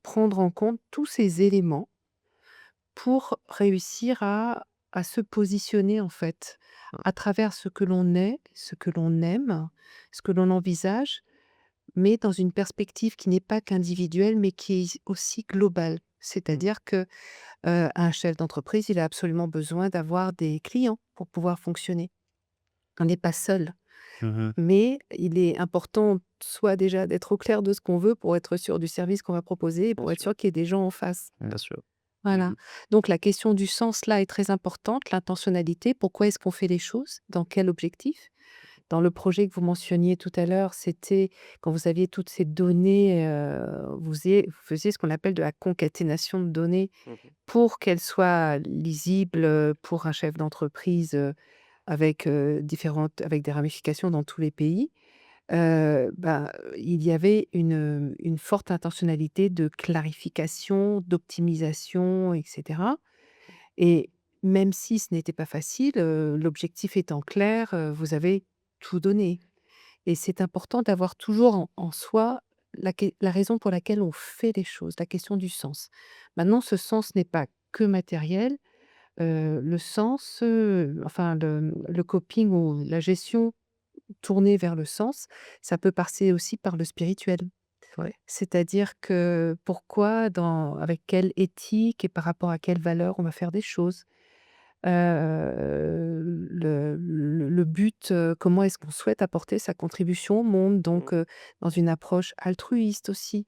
prendre en compte tous ces éléments pour réussir à se positionner, en fait, Mmh. à travers ce que l'on est, ce que l'on aime, ce que l'on envisage, mais dans une perspective qui n'est pas qu'individuelle, mais qui est aussi globale. Mmh. C'est-à-dire que, un chef d'entreprise, il a absolument besoin d'avoir des clients pour pouvoir fonctionner. On n'est pas seul, Mmh. mais il est important soit déjà d'être au clair de ce qu'on veut pour être sûr du service qu'on va proposer et Bien pour être sûr, sûr qu'il y ait des gens en face. bien sûr. Voilà. Mmh. Donc la question du sens là est très importante, l'intentionnalité. Pourquoi est-ce qu'on fait les choses? Dans quel objectif? Dans le projet que vous mentionniez tout à l'heure, c'était quand vous aviez toutes ces données, vous faisiez ce qu'on appelle de la concaténation de données Mmh mh. pour qu'elles soient lisibles, pour un chef d'entreprise, avec des ramifications dans tous les pays. Il y avait une forte intentionnalité de clarification, d'optimisation et cetera et même si ce n'était pas facile, l'objectif étant clair, vous avez tout donné et c'est important d'avoir toujours en soi la raison pour laquelle on fait les choses, la question du sens. Maintenant ce sens n'est pas que matériel, le sens, enfin le coping ou la gestion tournée vers le sens, ça peut passer aussi par le spirituel. Ouais. C'est-à-dire que pourquoi avec quelle éthique et par rapport à quelles valeurs on va faire des choses. Le but, comment est-ce qu'on souhaite apporter sa contribution au monde, Mmh. donc dans une approche altruiste aussi.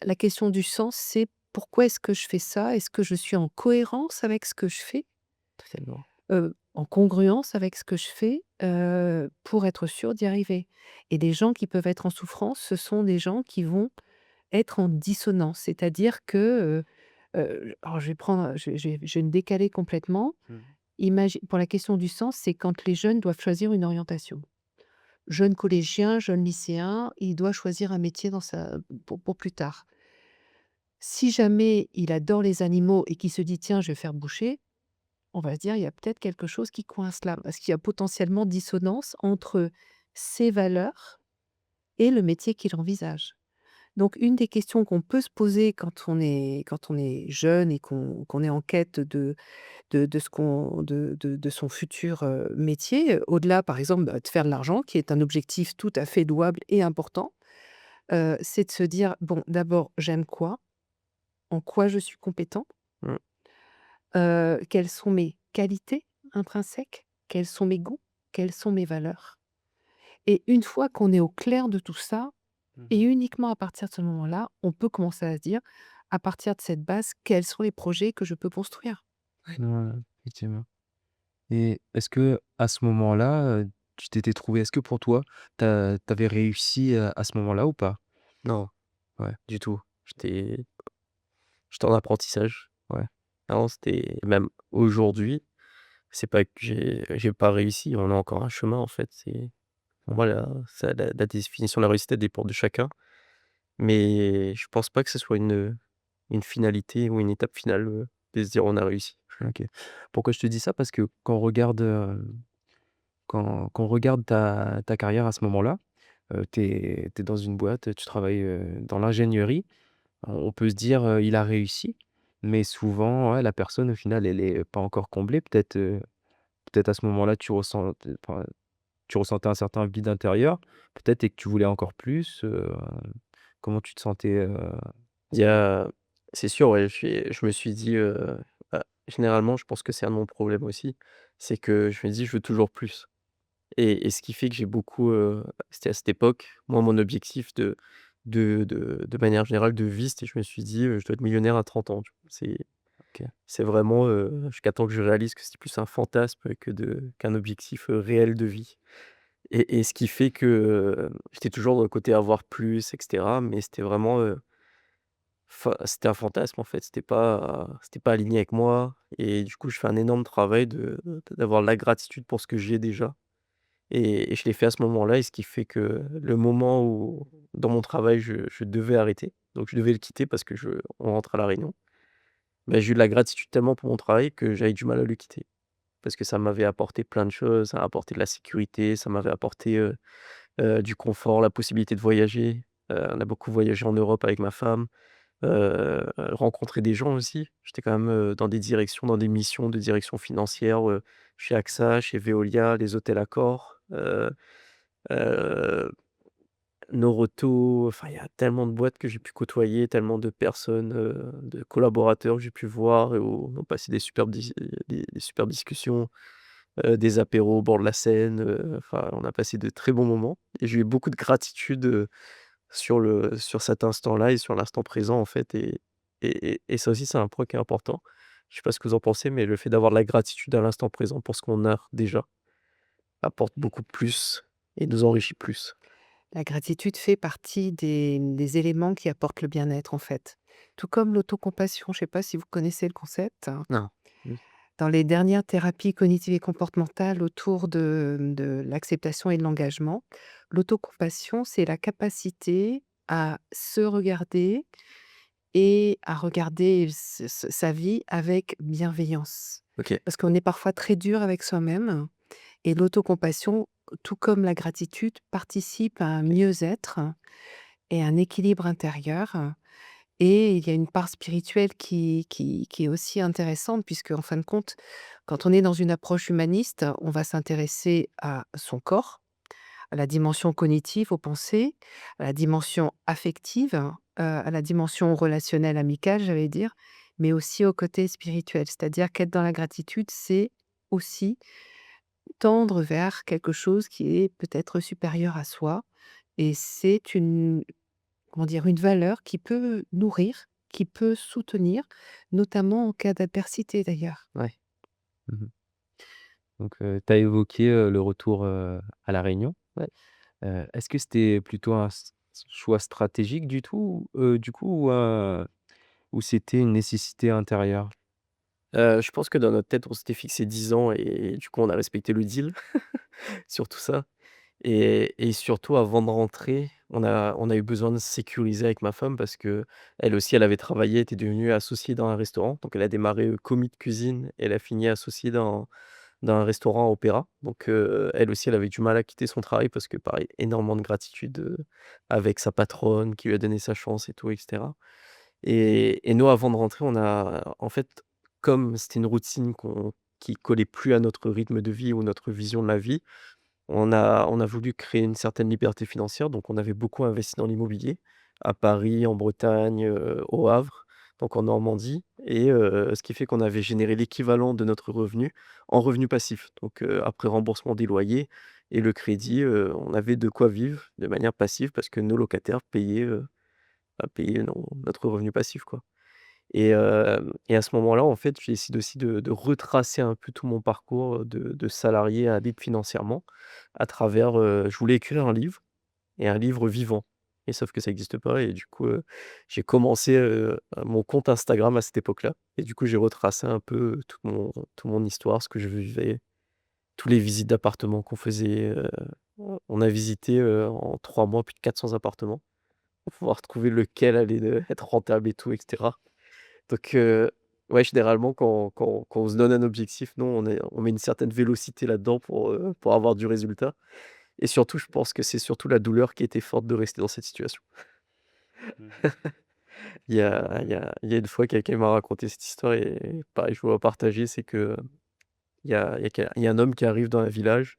La question du sens, c'est: «Pourquoi est-ce que je fais ça? Est-ce que je suis en cohérence avec ce que je fais?» Totalement. En congruence avec ce que je fais, pour être sûr d'y arriver. Et les gens qui peuvent être en souffrance, ce sont des gens qui vont être en dissonance. C'est-à-dire que, alors je vais me décaler complètement. Mmh. Pour la question du sens, c'est quand les jeunes doivent choisir une orientation. Jeune collégien, jeune lycéen, il doit choisir un métier pour plus tard. Si jamais il adore les animaux et qu'il se dit: «Tiens, je vais faire boucher», on va se dire: «Il y a peut-être quelque chose qui coince là». Parce qu'il y a potentiellement dissonance entre ses valeurs et le métier qu'il envisage. Donc une des questions qu'on peut se poser quand on est jeune et qu'on est en quête de ce qu'on de son futur, métier, au-delà par exemple, de faire de l'argent qui est un objectif tout à fait louable et important, c'est de se dire: «Bon, d'abord, j'aime quoi? En quoi je suis compétent? Mmh. Quelles sont mes qualités intrinsèques? Quels sont mes goûts? Quelles sont mes valeurs?» Et une fois qu'on est au clair de tout ça, Et Mmh. uniquement à partir de ce moment-là, on peut commencer à se dire, à partir de cette base, quels sont les projets que je peux construire? Ouais. Voilà, effectivement. Et est-ce que à ce moment-là, tu t'étais trouvé est-ce que pour toi, tu avais réussi, à ce moment-là ou pas? Non, Ouais, du tout. J'étais en apprentissage. ouais, Non, c'était même aujourd'hui, c'est pas que j'ai pas réussi, on a encore un chemin en fait. C'est pour ouais. moi la définition de la réussite, elle dépend de chacun, mais je pense pas que ce soit une finalité ou une étape finale, de se dire: «On a réussi». OK. Pourquoi je te dis ça? Parce que quand on regarde, quand on regarde ta carrière à ce moment-là, tu es dans une boîte, tu travailles, dans l'ingénierie. On peut se dire, «Il a réussi», mais souvent, ouais, la personne au final, elle est pas encore comblée. Peut-être à ce moment-là, tu ressentais un certain vide intérieur, peut-être et que tu voulais encore plus, comment tu te sentais, à Il ce y moment-là? a c'est sûr, ouais, je me suis dit, bah, généralement, je pense que c'est un de mon problème aussi, c'est que je me dis: «Je veux toujours plus». Et ce qui fait que j'ai beaucoup, c'était à cette époque, moi, mon objectif de manière générale de vie, c'était je me suis dit, «Je dois être millionnaire à 30 ans», tu vois? OK. C'est vraiment, jusqu'à temps que je réalise que c'est plus un fantasme qu'un objectif, réel de vie. Et ce qui fait que, j'étais toujours dans le côté avoir plus et cetera, mais c'était vraiment, c'était un fantasme en fait, c'était pas aligné avec moi. Et du coup, je fais un énorme travail d'avoir la gratitude pour ce que j'ai déjà. Et je l'ai fait à ce moment-là, et ce qui fait que le moment où dans mon travail je devais arrêter, donc je devais le quitter parce que je on rentre à la réunion, bah, j'ai eu de la gratitude tellement pour mon travail que j'avais du mal à le quitter. Parce que ça m'avait apporté plein de choses, ça m'a apporté de la sécurité, ça m'avait apporté, du confort, la possibilité de voyager. On a beaucoup voyagé en Europe avec ma femme, rencontrer des gens aussi. J'étais quand même, dans des directions, dans des missions de direction financière, chez AXA, chez Veolia, les hôtels Accor, heu, Noroto, enfin il y a tellement de boîtes que j'ai pu côtoyer, tellement de personnes, de collaborateurs que j'ai pu voir et où on a passé des superbes discussions, des apéros au bord de la Seine, enfin on a passé de très bons moments et j'ai eu beaucoup de gratitude, sur cet instant-là et sur l'instant présent en fait. Et ça aussi c'est un point qui est important. Je sais pas ce que vous en pensez, mais le fait d'avoir de la gratitude à l'instant présent pour ce qu'on a déjà, apporte beaucoup plus et nous enrichit plus. La gratitude fait partie des éléments qui apportent le bien-être, en fait. Tout comme l'autocompassion, je ne sais pas si vous connaissez le concept? Non. Mmh. Dans les dernières thérapies cognitives et comportementales autour de l'acceptation et de l'engagement, l'autocompassion, c'est la capacité à se regarder et à regarder sa vie avec bienveillance. OK. Parce qu'on est parfois très dur avec soi-même et l'autocompassion, tout comme la gratitude, participe à un mieux-être et un équilibre intérieur. Et il y a une part spirituelle qui est aussi intéressante puisque, en fin de compte, quand on est dans une approche humaniste, on va s'intéresser à son corps, à la dimension cognitive, aux pensées, à la dimension affective, à la dimension relationnelle, amicale, j'allais dire, mais aussi au côté spirituel. C'est-à-dire qu'être dans la gratitude, c'est aussi tendre vers quelque chose qui est peut-être supérieur à soi et c'est une comment dire? Une valeur qui peut nourrir, qui peut soutenir, notamment en cas d'adversité d'ailleurs. Ouais. Mmh. Donc, tu as évoqué, le retour, à La Réunion. Ouais. Est-ce que c'était plutôt un choix stratégique du coup, ou c'était une nécessité intérieure? Je pense que dans notre tête, on s'était fixé 10 ans et du coup, on a respecté le deal sur tout ça. Et surtout avant de rentrer, on a eu besoin de sécuriser avec ma femme parce que elle aussi, elle avait travaillé, était devenue associée dans un restaurant. Donc elle a démarré, commis de cuisine et elle a fini associée dans un restaurant à opéra. Donc elle aussi, elle avait du mal à quitter son travail parce que pareil, énormément de gratitude, avec sa patronne qui lui a donné sa chance et tout et cetera. Et nous, avant de rentrer, on a en fait, comme c'était une routine qui collait plus à notre rythme de vie ou notre vision de la vie, on a voulu créer une certaine liberté financière, donc on avait beaucoup investi dans l'immobilier, à Paris, en Bretagne, au Havre. donc en Normandie et ce qui fait qu'on avait généré l'équivalent de notre revenu en revenu passif. Donc après remboursement des loyers et le crédit, on avait de quoi vivre de manière passive parce que nos locataires payaient notre revenu passif, quoi. Et à ce moment-là, en fait, j'ai décidé aussi de retracer un peu tout mon parcours, de salarié à libre financièrement à travers, je voulais écrire un livre et un livre vivant et sauf que ça existe pas et du coup, j'ai commencé, mon compte Instagram à cette époque-là et du coup, j'ai retracé un peu toute mon histoire, ce que je vivais, tous les visites d'appartements qu'on faisait, on a visité, en 3 mois plus de 400 appartements pour pouvoir trouver lequel allait, être rentable et tout et cetera. Donc ouais, généralement quand on se donne un objectif, nous on met une certaine vélocité là-dedans pour avoir du résultat et surtout, je pense que c'est surtout la douleur qui était forte de rester dans cette situation. Mmh. Il y a une fois, quelqu'un m'a raconté cette histoire et pareil, je voulais la partager, c'est que il y a un homme qui arrive dans un village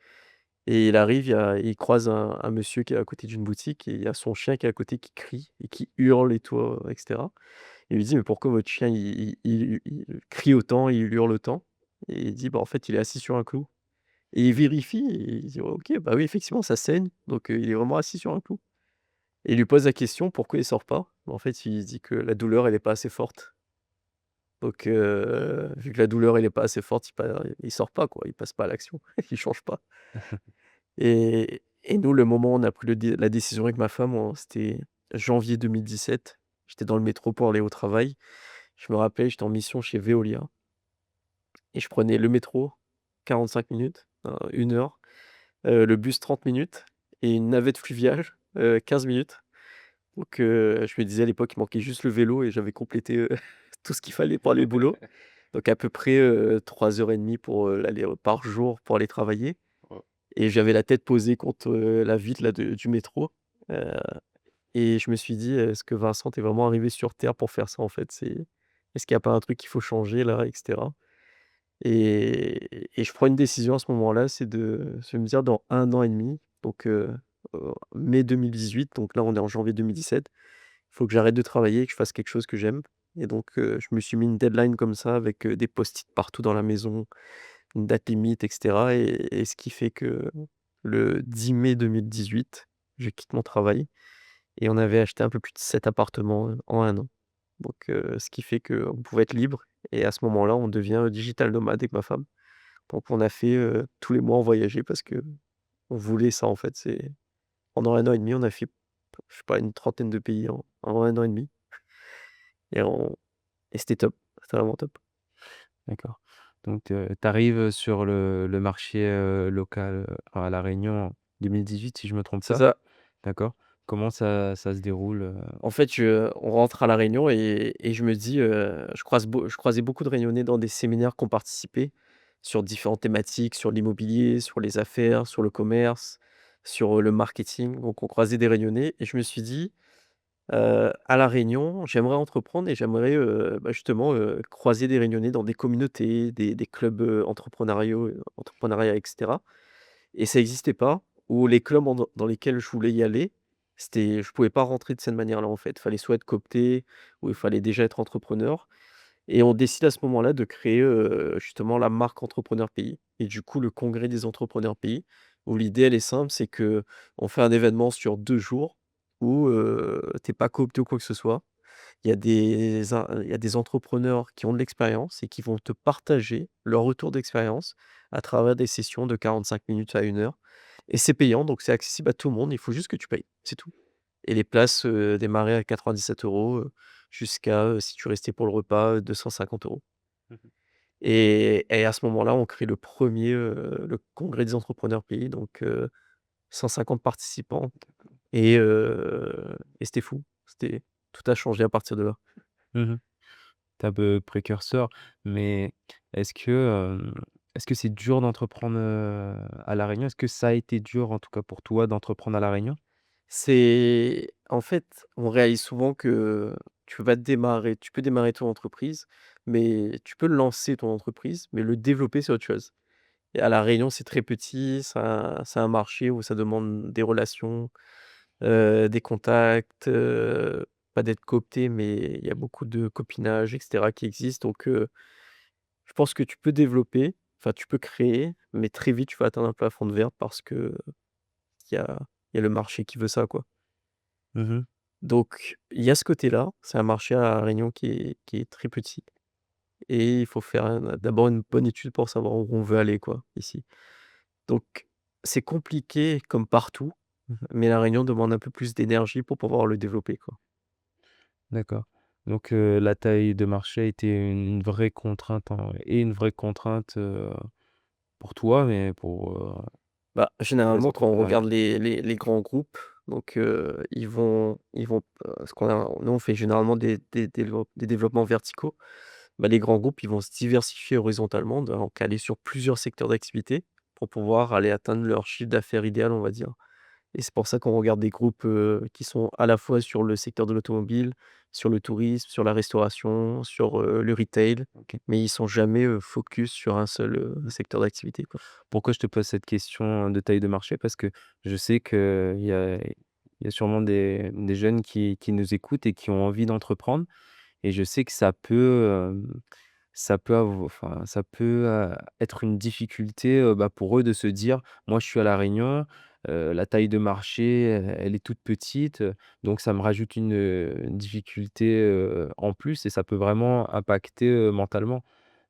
et il arrive, il croise un monsieur qui est à côté d'une boutique et il y a son chien qui est à côté qui crie et qui hurle et tout, et cetera. Il lui dit: «Mais pourquoi votre chien il crie autant, il hurle autant?» Et il dit: «Bah, en fait, il est assis sur un clou» et il vérifie et il dit: «Ouais, OK, bah, oui, effectivement, ça saigne, donc il est vraiment assis sur un clou» et il lui pose la question pourquoi il sort pas. Bah, en fait, il dit que la douleur, elle est pas assez forte. Donc vu que la douleur, elle est pas assez forte, il sort pas, quoi, il passe pas à l'action, il change pas et nous, le moment où on a pris la décision avec ma femme, c'était janvier 2017. J'étais dans le métro pour aller au travail. Je me rappelle, j'étais en mission chez Veolia et je prenais le métro, 45 minutes, 1 heure, le bus 30 minutes et une navette fluviale, 15 minutes. Donc je me disais à l'époque, il manquait juste le vélo et j'avais complété, tout ce qu'il fallait pour aller au boulot. Donc à peu près, 3 heures et demie pour, l'aller, par jour pour aller travailler Oh. et j'avais la tête posée contre, la vitre là du métro, heu et je me suis dit: «Est-ce que Vincent, tu es vraiment arrivé sur terre pour faire ça en fait? Est-ce qu'il y a pas un truc qu'il faut changer là?» et cetera. Et je prends une décision à ce moment-là, c'est de me dire dans 1 an et demi, donc mai 2018, donc là on est en janvier 2017, il faut que j'arrête de travailler et que je fasse quelque chose que j'aime et donc je me suis mis une deadline comme ça avec, des post-it partout dans la maison, une date limite et cetera et ce qui fait que le 10 mai 2018, je quitte mon travail et on avait acheté un peu plus de 7 appartements, en 1 an. Donc ce qui fait qu'on pouvait être libre et à ce moment-là, on devient, digital nomade avec ma femme. Donc on a fait, tous les mois on voyageait parce qu'on voulait ça en fait. C'est pendant 1 an et demi, on a fait, je sais pas, une trentaine de pays en 1 an et demi et on et c'était top, c'était vraiment top. D'accord. Donc tu arrives sur le marché, local, à La Réunion en 2018 si je me trompe C'est pas? ça. D'accord. Comment ça se déroule, En fait, on rentre à La Réunion et je me dis, je croisais beaucoup de Réunionnais dans des séminaires qu'on participait sur différentes thématiques, sur l'immobilier, sur les affaires, sur le commerce, sur, le marketing. Donc on croisait des Réunionnais et je me suis dit: À La Réunion, j'aimerais entreprendre et j'aimerais, bah, justement, croiser des Réunionnais dans des communautés, des clubs, entrepreneuriat et cetera et ça existait pas ou les clubs dans lesquels je voulais y aller, je pouvais pas rentrer de cette manière-là, en fait. Il fallait soit être coopté ou il fallait déjà être entrepreneur et on décide à ce moment-là de créer, justement la marque Entrepreneur Pays et du coup le congrès des entrepreneurs pays où l'idée elle est simple, c'est que on fait un événement sur 2 jours où, tu pas coopté ou quoi que ce soit. Il y a des entrepreneurs qui ont de l'expérience et qui vont te partager leur retour d'expérience à travers des sessions de 45 minutes à 1 heure et c'est payant donc c'est accessible à tout le monde, il faut juste que tu payes, c'est tout et les places, démarraient à 97 €, jusqu'à, si tu restais pour le repas, 250 € Mmh. et à ce moment-là, on crée le congrès des entrepreneurs pays donc 150 participants et c'était fou. Tout a changé à partir de là. Mmh. Tu es un peu précurseur, mais est-ce que, est-ce que c'est dur d'entreprendre, à La Réunion? Est-ce que ça a été dur, en tout cas pour toi, d'entreprendre à La Réunion? C'est en fait, on réalise souvent que tu peux démarrer ton entreprise, mais tu peux lancer ton entreprise, mais le développer, c'est autre chose. Et à La Réunion, c'est très petit, c'est un marché où ça demande des relations, des contacts, pas d'être coopté, mais il y a beaucoup de copinage et cetera qui existe donc je pense que tu peux développer, enfin tu peux créer, mais très vite tu vas atteindre un plafond de verre parce que il y a il y a le marché qui veut ça, quoi. Mmh. Donc il y a ce côté-là, c'est un marché à La Réunion qui est très petit et il faut faire d'abord une bonne étude pour savoir où on veut aller, quoi, ici. Donc c'est compliqué comme partout, mais La Réunion demande un peu plus d'énergie pour pouvoir le développer, quoi. D'accord. Donc la taille de marché était une vraie contrainte une vraie contrainte, pour toi, mais Bah, pour les généralement, quand on entrepreneuriats? regarde les grands groupes, donc ils vont, ce qu'on a nous, on fait généralement des développements verticaux. Bah, les grands groupes, ils vont se diversifier horizontalement, donc aller sur plusieurs secteurs d'activité pour pouvoir aller atteindre leur chiffre d'affaires idéal, on va dire. Et c'est pour ça qu'on regarde des groupes, qui sont à la fois sur le secteur de l'automobile, sur le tourisme, sur la restauration, sur, le retail, OK. mais ils sont jamais, focus sur un seul, secteur d'activité, quoi. Pourquoi je te pose cette question de taille de marché? Parce que je sais qu'il y a sûrement des jeunes qui nous écoutent et qui ont envie d'entreprendre et je sais que ça peut, être une difficulté, bah, pour eux de se dire: «Moi, je suis à La Réunion, la taille de marché, elle est toute petite, donc ça me rajoute une difficulté, en plus» et ça peut vraiment impacter, mentalement.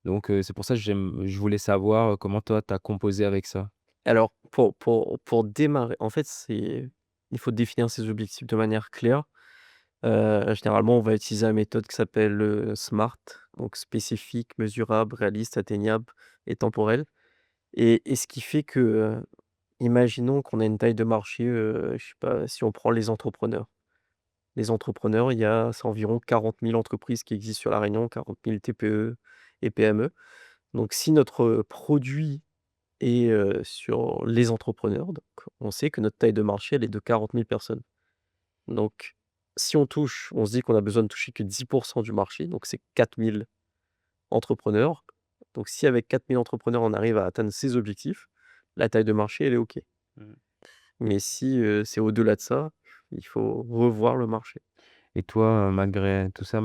Donc c'est pour ça que je voulais savoir, comment toi, tu as composé avec ça? Alors pour démarrer, en fait, il faut définir ses objectifs de manière claire. Généralement, on va utiliser la méthode qui s'appelle, SMART, donc spécifique, mesurable, réaliste, atteignable et temporel. Et ce qui fait que, imaginons qu'on a une taille de marché, je sais pas, si on prend les entrepreneurs. Les entrepreneurs, c'est environ 40 000 entreprises qui existent sur La Réunion, 40 000 TPE et PME. Donc si notre, produit est, sur les entrepreneurs, donc on sait que notre taille de marché, elle est de 40 000 personnes. Donc si on se dit qu'on a besoin de toucher que 10 du marché, donc c'est 4 000 entrepreneurs. Donc si avec 4 000 entrepreneurs, on arrive à atteindre ces objectifs, la taille de marché, elle est OK. Mmh. Mais si, c'est au-delà de ça, il faut revoir le marché. Et toi, malgré tout ça,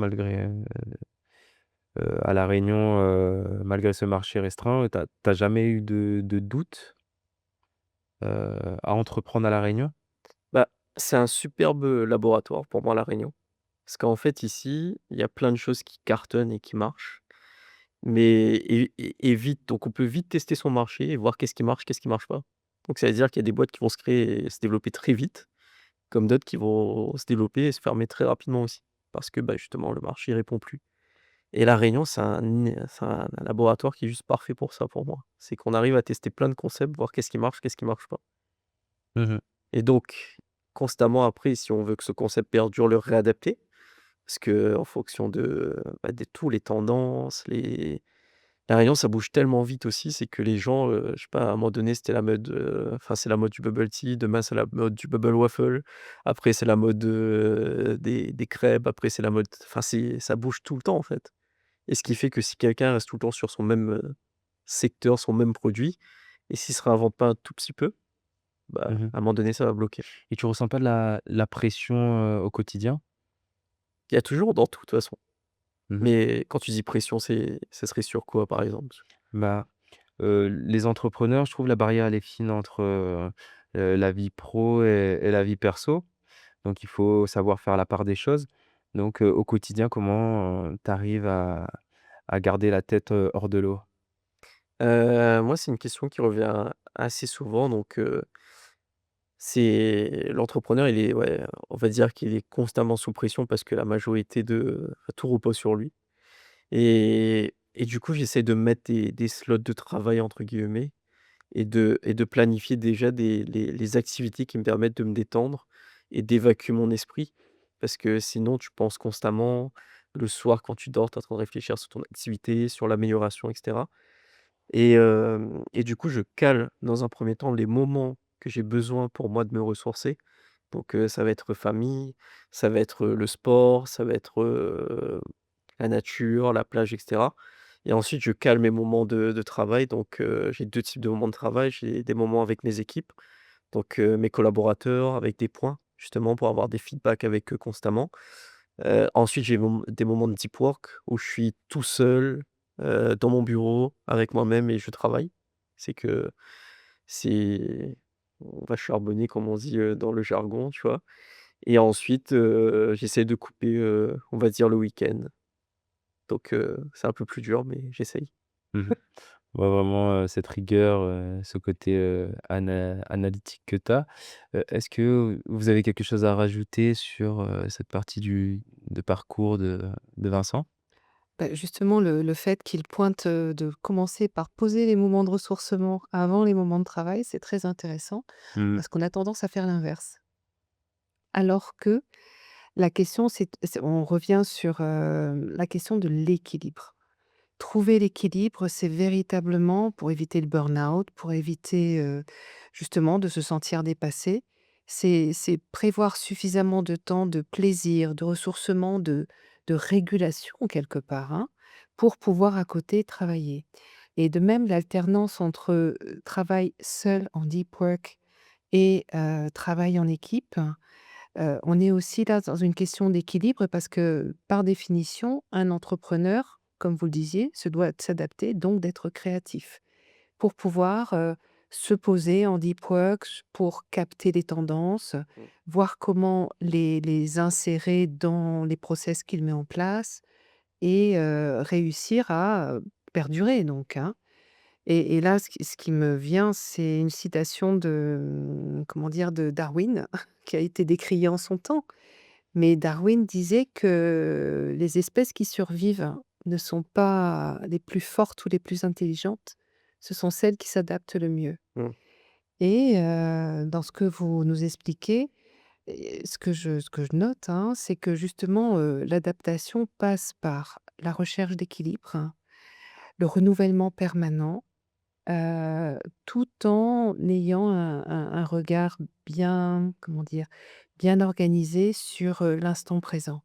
à La Réunion, malgré ce marché restreint, tu as jamais eu de doute, à entreprendre à La Réunion? Bah, c'est un superbe, laboratoire pour moi, La Réunion. Parce qu'en fait, ici, il y a plein de choses qui cartonnent et qui marchent, mais et vite. Donc on peut vite tester son marché et voir qu'est-ce qui marche pas. Donc ça veut dire qu'il y a des boîtes qui vont se créer et se développer très vite, comme d'autres qui vont se développer et se fermer très rapidement aussi. Parce que, bah, justement, le marché répond plus. Et La Réunion, c'est un laboratoire qui est juste parfait pour ça, pour moi. C'est qu'on arrive à tester plein de concepts, voir qu'est-ce qui marche pas. Mmh. Et donc, constamment après, si on veut que ce concept perdure, le réadapter. Parce qu'en fonction de tous les tendances, la Réunion, ça bouge tellement vite aussi, c'est que les gens, je sais pas, à un moment donné, c'était la mode, enfin, c'est la mode du bubble tea, demain, c'est la mode du bubble waffle, après, c'est la mode, des crêpes, après, c'est la mode, enfin, ça bouge tout le temps, en fait. Et ce qui fait que si quelqu'un reste tout le temps sur son même, secteur, son même produit et s'il se réinvente pas un tout petit peu, bah, Mmh. à un moment donné, ça va bloquer. Et tu ressens pas de la pression, au quotidien? Il y a toujours dans tout, de toute façon. Mmh. Mais quand tu dis pression, ça serait sur quoi, par exemple? Bah, les entrepreneurs, je trouve la barrière elle est fine entre, la vie pro et la vie perso. Donc il faut savoir faire la part des choses. Donc au quotidien, comment, tu arrives à garder la tête, hors de l'eau? Moi, c'est une question qui revient assez souvent, donc c'est l'entrepreneur, il est, ouais, on va dire qu'il est constamment sous pression parce que la majorité tout repose sur lui et du coup, j'essaie de mettre des «slots de travail» entre guillemets et de planifier déjà les activités qui me permettent de me détendre et d'évacuer mon esprit. Parce que sinon tu penses constamment. Le soir quand tu dors, tu es en train de réfléchir sur ton activité, sur l'amélioration et cetera et du coup je cale dans un premier temps les moments que j'ai besoin pour moi de me ressourcer. Donc ça va être famille, ça va être, le sport, ça va être, la nature, la plage et cetera et ensuite je cale mes moments de travail donc j'ai 2 types de moments de travail. J'ai des moments avec mes équipes, donc mes collaborateurs avec des points, justement pour avoir des feedbacks avec eux constamment Ensuite, j'ai des moments de deep work où je suis tout seul, dans mon bureau avec moi-même et je travaille. C'est que c'est on va charbonner comme on dit, dans le jargon, tu vois? Et ensuite, j'essaie de couper, on va dire le week-end. Donc c'est un peu plus dur mais j'essaye. Mmh. Ouais, vraiment, cette rigueur, ce côté, analytique que tu as. Est-ce que vous avez quelque chose à rajouter sur, cette partie de parcours de Vincent? Bah, justement, le fait qu'il pointe, de commencer par poser les moments de ressourcement avant les moments de travail, c'est très intéressant Mmh. parce qu'on a tendance à faire l'inverse. Alors que la question, c'est on revient sur, la question de l'équilibre. Trouver l'équilibre, c'est véritablement pour éviter le burn-out, pour éviter, justement de se sentir dépassé. C'est prévoir suffisamment de temps de plaisir, de ressourcement, de régulation quelque part, hein, pour pouvoir à côté travailler. Et de même l'alternance entre, travail seul en deep work et travail en équipe, on est aussi là dans une question d'équilibre parce que, par définition, un entrepreneur, comme vous le disiez, se doit s'adapter, donc d'être créatif pour pouvoir, se poser en deep work, pour capter les tendances, Mmh. voir comment les insérer dans les process qu'il met en place et réussir à, perdurer donc, hein. Et là, ce qui me vient, c'est une citation de, comment dire? De Darwin qui a été décriée en son temps. Mais Darwin disait que les espèces qui survivent ne sont pas les plus fortes ou les plus intelligentes, ce sont celles qui s'adaptent le mieux. Mmh. Et dans ce que vous nous expliquez, ce que je note, hein, c'est que justement, l'adaptation passe par la recherche d'équilibre, hein, le renouvellement permanent, Heu, tout en ayant un regard bien, comment dire? Bien organisé sur, l'instant présent.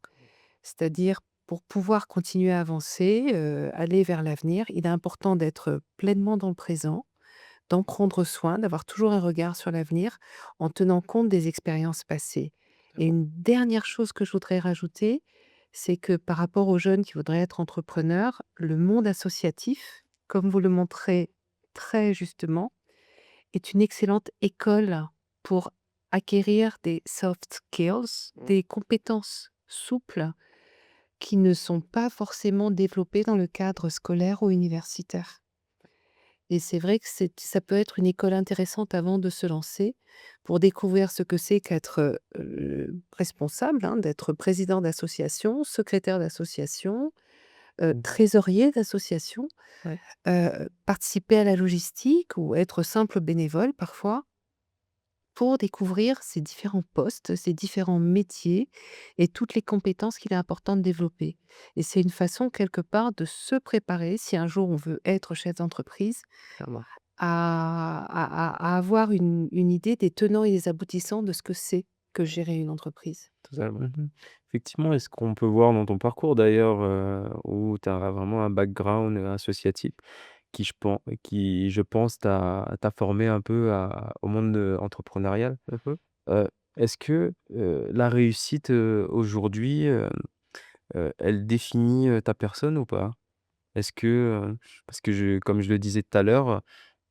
C'est-à-dire pour pouvoir continuer à avancer, aller vers l'avenir, il est important d'être pleinement dans le présent, d'en prendre soin, d'avoir toujours un regard sur l'avenir en tenant compte des expériences passées. Et Totalement. une dernière chose que je voudrais rajouter, c'est que par rapport aux jeunes qui voudraient être entrepreneurs, le monde associatif, comme vous le montrez très justement, est une excellente école pour acquérir des soft skills, Mmh. des compétences souples qui ne sont pas forcément développées dans le cadre scolaire ou universitaire. Et c'est vrai que ça peut être une école intéressante avant de se lancer, pour découvrir ce que c'est qu'être, responsable, hein, d'être président d'association, secrétaire d'association, Mmh. trésorier d'association, Ouais. participer à la logistique ou être simple bénévole parfois, pour découvrir ces différents postes, ces différents métiers et toutes les compétences qu'il est important de développer. Et c'est une façon quelque part de se préparer, si un jour on veut être chef d'entreprise, Clairement. à avoir une idée des tenants et des aboutissants de ce que c'est que gérer une entreprise. Totalement. Mmh. Effectivement, est-ce qu'on peut voir dans ton parcours d'ailleurs, où tu as vraiment un background, associatif qui je pense t'a formé un peu au monde, entrepreneurial. Mmh mh. Heu, Est-ce que, la réussite, aujourd'hui, elle définit, ta personne ou pas? Est-ce que, parce que comme je le disais tout à l'heure,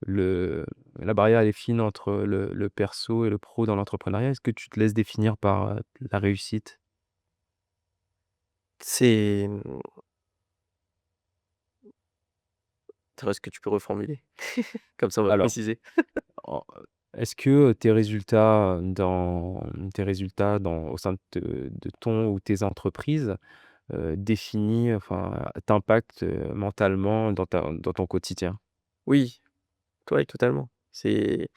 le la barrière elle est fine entre le perso et le pro dans l'entrepreneuriat. Est-ce que tu te laisses définir par, la réussite? C'est, est-ce que tu peux reformuler? Comme ça on va Alors, préciser. en est-ce que tes résultats au sein de ton ou tes entreprises, définit enfin, t'impactent, mentalement dans ton quotidien? Oui, ouais, totalement. Et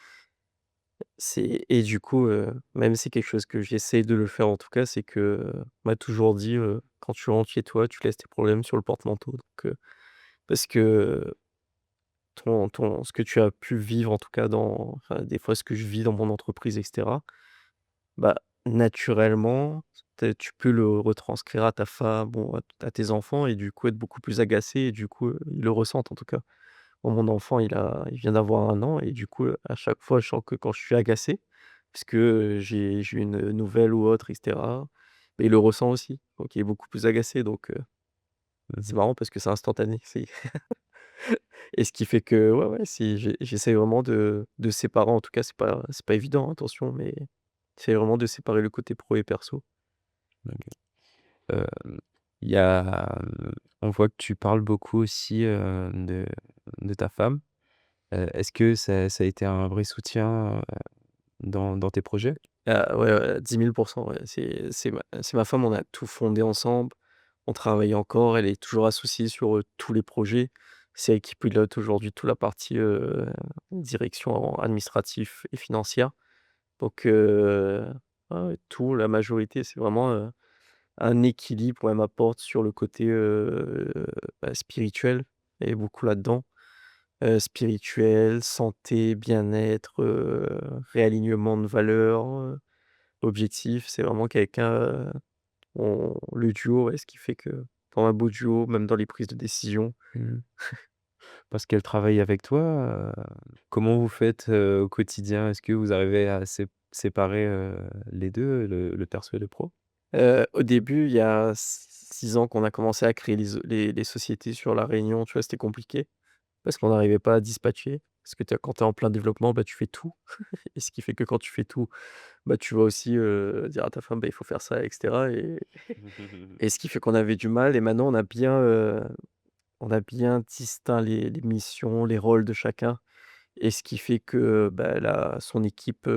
du coup, même c'est quelque chose que j'essaie de le faire en tout cas, c'est que, on m'a toujours dit, «Quand tu rentres chez toi, tu laisses tes problèmes sur le porte-manteau», donc parce que ton ce que tu as pu vivre en tout cas enfin des fois ce que je vis dans mon entreprise et cetera, bah, naturellement, tu peux le retranscrire à ta femme ou à tes enfants et du coup être beaucoup plus agacé et du coup, ils le ressentent en tout cas. Moi, mon enfant, il vient d'avoir 1 an et du coup, à chaque fois, je sens que quand je suis agacé, parce que, j'ai eu une nouvelle ou autre et cetera, il le ressent aussi, donc il est beaucoup plus agacé, donc c'est Mmh. marrant parce que c'est instantané, c'est et ce qui fait que ouais, ouais, si j'essaie vraiment de séparer, en tout cas, c'est pas évident, hein, attention, mais j'essaie vraiment de séparer le côté pro et perso. OK. Il y a, on voit que tu parles beaucoup aussi, de ta femme. Est-ce que ça a été un vrai soutien, dans tes projets? Ah ouais, ouais, 10 000 ouais, c'est ma femme, on a tout fondé ensemble, on travaille encore, elle est toujours associée sur, tous les projets. C'est elle qui pilote aujourd'hui toute la partie, direction administrative et financière. Donc ouais, ouais, tout, la majorité, c'est vraiment, un équilibre où elle m'apporte sur le côté, spirituel. Elle est beaucoup là-dedans, spirituel, santé, bien-être, réalignement de valeurs, objectifs. C'est vraiment quelqu'un, le duo, ouais, ce qui fait que dans un beau duo, même dans les prises de décision. Mmh. Parce qu'elle travaille avec toi, comment vous faites, au quotidien? Est-ce que vous arrivez à séparer, les 2, le perso et le pro? Au début, il y a 6 ans qu'on a commencé à créer les sociétés sur La Réunion, tu vois? C'était compliqué parce qu'on n'arrivait pas à dispatcher. Parce que quand tu es en plein développement, bah, tu fais tout et ce qui fait que quand tu fais tout, bah, tu vas aussi, dire à ta femme: «Bah, il faut faire ça» et cetera et ce qui fait qu'on avait du mal et maintenant on a bien distinct les missions, les rôles de chacun et ce qui fait que, bah, elle a son équipe,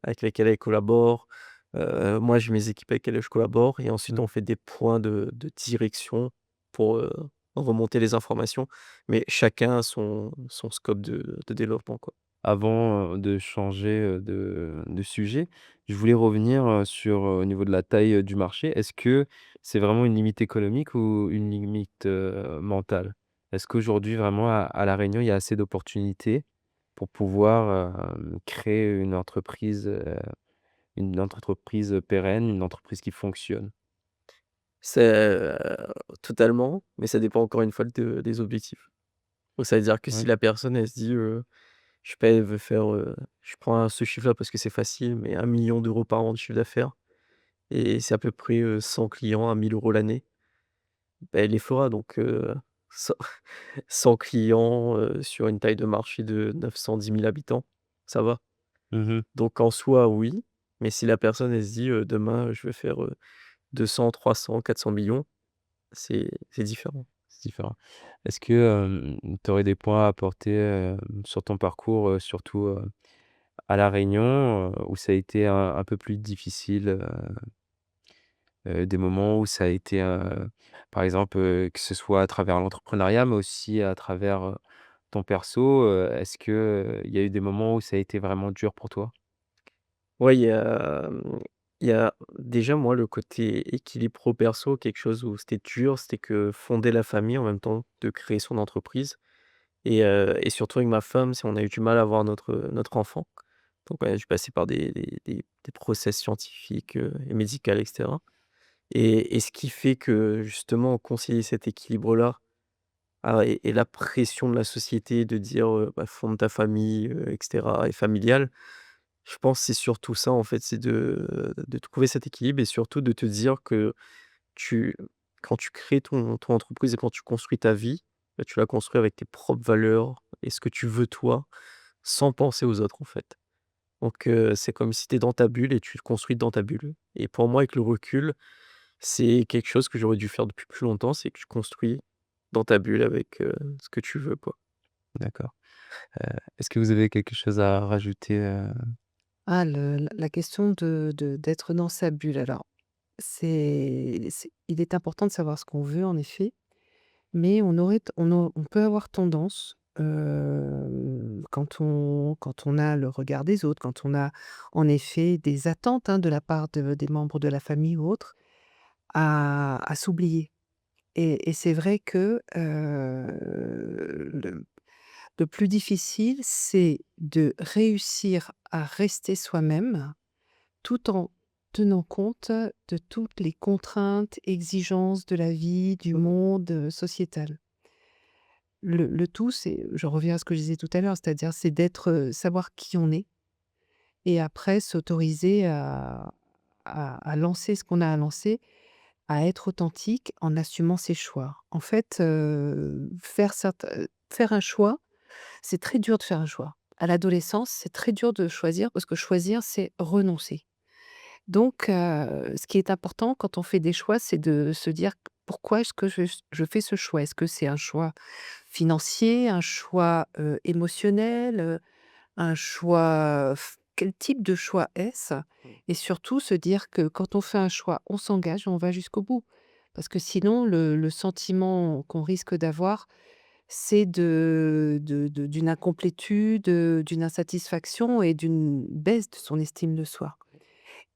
avec laquelle elle collabore, moi j'ai mes équipes avec lesquelles je collabore et ensuite Mmh. on fait des points de direction pour, remonter les informations, mais chacun a son scope de développement, quoi. Avant, de changer, de sujet, je voulais revenir, sur, au niveau de la taille, du marché. Est-ce que c'est vraiment une limite économique ou une limite, mentale? Est-ce qu'aujourd'hui vraiment à La Réunion, il y a assez d'opportunités pour pouvoir, créer une entreprise pérenne, une entreprise qui fonctionne? C'est, totalement, mais ça dépend encore une fois des objectifs. Donc ça veut dire que si Ouais. la personne elle se dit, je sais pas, elle veut faire, je prends ce chiffre-là parce que c'est facile, mais 1 million d'euros par an de chiffre d'affaires et c'est à peu près, 100 clients à 1 000 € l'année, bah, elle les fera donc cent 100 clients, sur une taille de marché de 910 000 habitants, ça va. Mmh. Donc en soi, oui, mais si la personne elle se dit, demain je veux faire, 200-300-400 millions, c'est différent. C'est différent. Est-ce que, tu aurais des points à apporter, sur ton parcours, surtout, à La Réunion, où ça a été un peu plus difficile, des moments où ça a été, par exemple, que ce soit à travers l'entrepreneuriat, mais aussi à travers, ton perso, est-ce que, il y a eu des moments où ça a été vraiment dur pour toi? Ouais, il y a déjà moi le côté équilibre pro perso, quelque chose où c'était dur, c'était que fonder la famille en même temps de créer son entreprise et surtout avec ma femme, si on a eu du mal à avoir notre enfant. Donc ouais, je suis passé par des process scientifiques, et médicales et cetera et ce qui fait que justement concilier cet équilibre-là, et la pression de la société de dire, bah: «Fonde ta famille», et cetera et familiale. Je pense que c'est surtout ça, en fait, c'est de trouver cet équilibre et surtout de te dire que tu quand tu crées ton entreprise et quand tu construis ta vie, bah, tu la construis avec tes propres valeurs et ce que tu veux toi, sans penser aux autres, en fait. Donc c'est comme si tu es dans ta bulle et tu te construis dans ta bulle et pour moi, avec le recul, c'est quelque chose que j'aurais dû faire depuis plus longtemps, c'est que tu construis dans ta bulle avec, ce que tu veux, quoi. D'accord. Est-ce que vous avez quelque chose à rajouter, Ah, la question d'être dans sa bulle, alors il est important de savoir ce qu'on veut en effet, mais on peut avoir tendance, quand on a le regard des autres, quand on a en effet des attentes, hein, de la part des membres de la famille ou autres, à s'oublier et c'est vrai que, le plus difficile, c'est de réussir à rester soi-même, tout en tenant compte de toutes les contraintes, exigences de la vie, du monde, sociétal. Le tout, c'est je reviens à ce que je disais tout à l'heure, c'est-à-dire savoir qui on est et après s'autoriser à lancer ce qu'on a à lancer, à être authentique en assumant ses choix. En fait, faire un choix, c'est très dur de faire un choix. À l'adolescence, c'est très dur de choisir parce que choisir, c'est renoncer. Donc ce qui est important quand on fait des choix, c'est de se dire: «Pourquoi est-ce que je fais ce choix?» Est-ce que c'est un choix financier, un choix, émotionnel, un choix quel type de choix est-ce? Mmh. Et surtout se dire que quand on fait un choix, on s'engage et on va jusqu'au bout. Parce que sinon le sentiment qu'on risque d'avoir, c'est d'une incomplétude, d'une insatisfaction et d'une baisse de son estime de soi.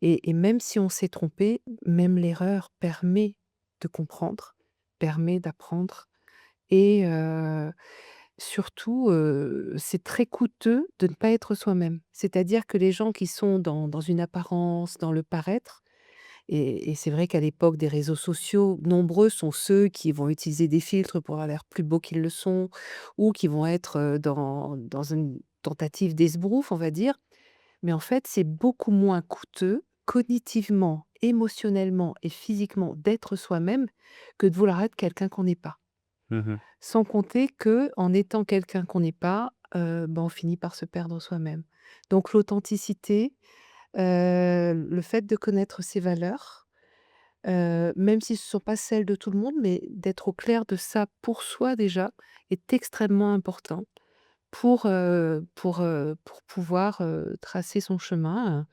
Et même si on s'est trompé, même l'erreur permet de comprendre, permet d'apprendre et surtout, c'est très coûteux de ne pas être soi-même. C'est-à-dire que les gens qui sont dans une apparence, dans le paraître et c'est vrai qu'à l'époque des réseaux sociaux, nombreux sont ceux qui vont utiliser des filtres pour avoir l'air plus beaux qu'ils le sont ou qui vont être, dans une tentative d'esbrouf, on va dire. Mais en fait, c'est beaucoup moins coûteux cognitivement, émotionnellement et physiquement d'être soi-même que de vouloir être quelqu'un qu'on n'est pas. Mmh. Sans compter que en étant quelqu'un qu'on n'est pas, on finit par se perdre soi-même. Donc l'authenticité, le fait de connaître ses valeurs, même si ce ne sont pas celles de tout le monde, mais d'être au clair de ça pour soi déjà, est extrêmement important pour pouvoir, tracer son chemin,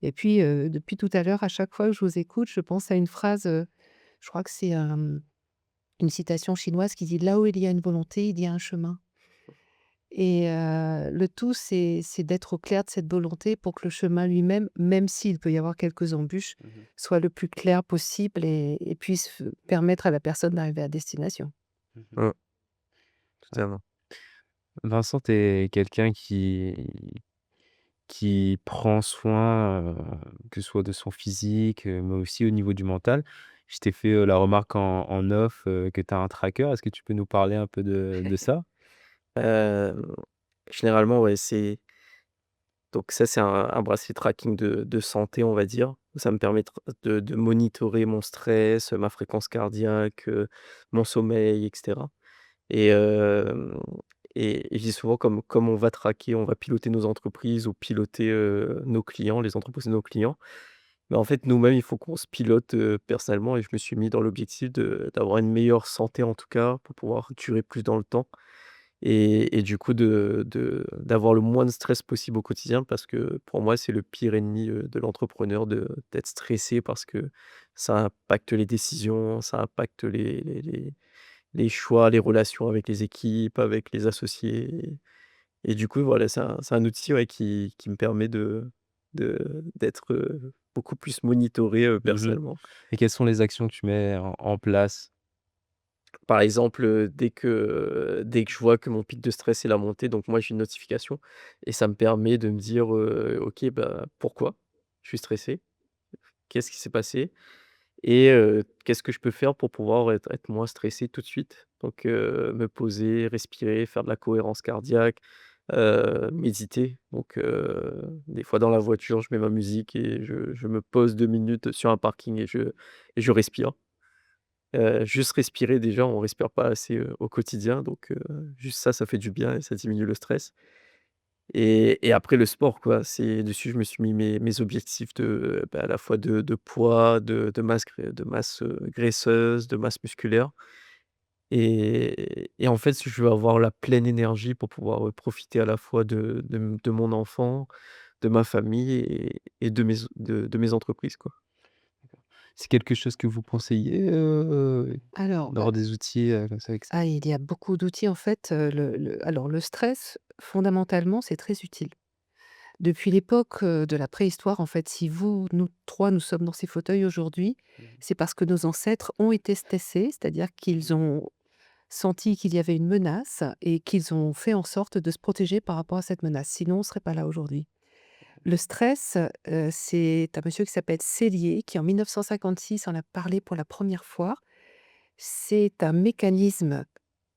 et puis, depuis tout à l'heure, à chaque fois que je vous écoute, je pense à une phrase, je crois que c'est, une citation chinoise qui dit: «Là où il y a une volonté, il y a un chemin». Et le tout, c'est d'être au clair de cette volonté pour que le chemin lui-même, même s'il peut y avoir quelques embûches, Mmh. soit le plus clair possible et puisse permettre à la personne d'arriver à destination. Mmh. Mmh, Ouais. totalement. Vincent, tu es quelqu'un qui prend soin, que ce soit de son physique, mais aussi au niveau du mental. Je t'ai fait, la remarque en off, que tu as un tracker. Est-ce que tu peux nous parler un peu de ça? Hem, Généralement, ouais, donc ça, c'est un bracelet tracking de santé, on va dire. Ça me permet de monitorer mon stress, ma fréquence cardiaque, mon sommeil et cetera. Et et je dis souvent comme on va traquer, on va piloter nos entreprises ou piloter, nos clients, les entreprises de nos clients. Mais en fait, nous-mêmes, il faut qu'on se pilote, personnellement et je me suis mis dans l'objectif d'avoir une meilleure santé, en tout cas, pour pouvoir durer plus dans le temps et du coup d'avoir le moins de stress possible au quotidien parce que pour moi, c'est le pire ennemi, de l'entrepreneur d'être stressé parce que ça impacte les décisions, ça impacte les choix, les relations avec les équipes, avec les associés et du coup, voilà, c'est un outil, ouais, qui me permet d'être, beaucoup plus monitoré, Mmh. personnellement. Et quelles sont les actions que tu mets en place? Par exemple, dès que je vois que mon pic de stress est la montée, donc moi j'ai une notification et ça me permet de me dire, «OK, bah, pourquoi je suis stressé? Qu'est-ce qui s'est passé? Et qu'est-ce que je peux faire pour pouvoir être moins stressé tout de suite?» Donc me poser, respirer, faire de la cohérence cardiaque, méditer. Donc des fois dans la voiture, je mets ma musique et je me pose 2 minutes sur un parking et je respire. Juste respirer déjà, on respire pas assez, au quotidien donc juste ça, ça fait du bien et ça diminue le stress et après le sport quoi, c'est dessus je me suis mis mes objectifs à la fois de poids, de masse, graisseuse, de masse musculaire et en fait, je veux avoir la pleine énergie pour pouvoir, profiter à la fois de mon enfant, de ma famille et de mes entreprises quoi. C'est quelque chose que vous conseillez, Alors, d'avoir des outils, comme ça avec ça? il y a beaucoup d'outils en fait, le stress, fondamentalement, c'est très utile. Depuis l'époque, de la préhistoire, en fait, si nous 3, nous sommes dans ces fauteuils aujourd'hui, Mmh. c'est parce que nos ancêtres ont été stressés, c'est-à-dire qu'ils ont senti qu'il y avait une menace et qu'ils ont fait en sorte de se protéger par rapport à cette menace. Sinon, on ne serait pas là aujourd'hui. Le stress, c'est un monsieur qui s'appelle Sellier qui, en 1956, en a parlé pour la première fois. C'est un mécanisme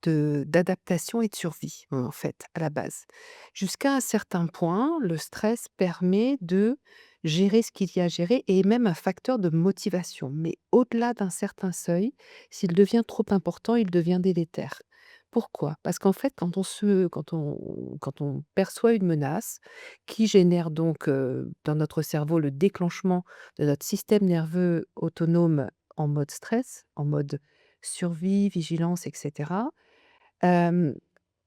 d'adaptation et de survie, en fait, à la base. Jusqu'à un certain point, le stress permet de gérer ce qu'il y a à gérer et même un facteur de motivation. Mais au-delà d'un certain seuil, s'il devient trop important, il devient délétère. Pourquoi? Parce qu'en fait, quand on perçoit une menace qui génère donc, dans notre cerveau le déclenchement de notre système nerveux autonome en mode stress, en mode survie, vigilance et cetera, hem,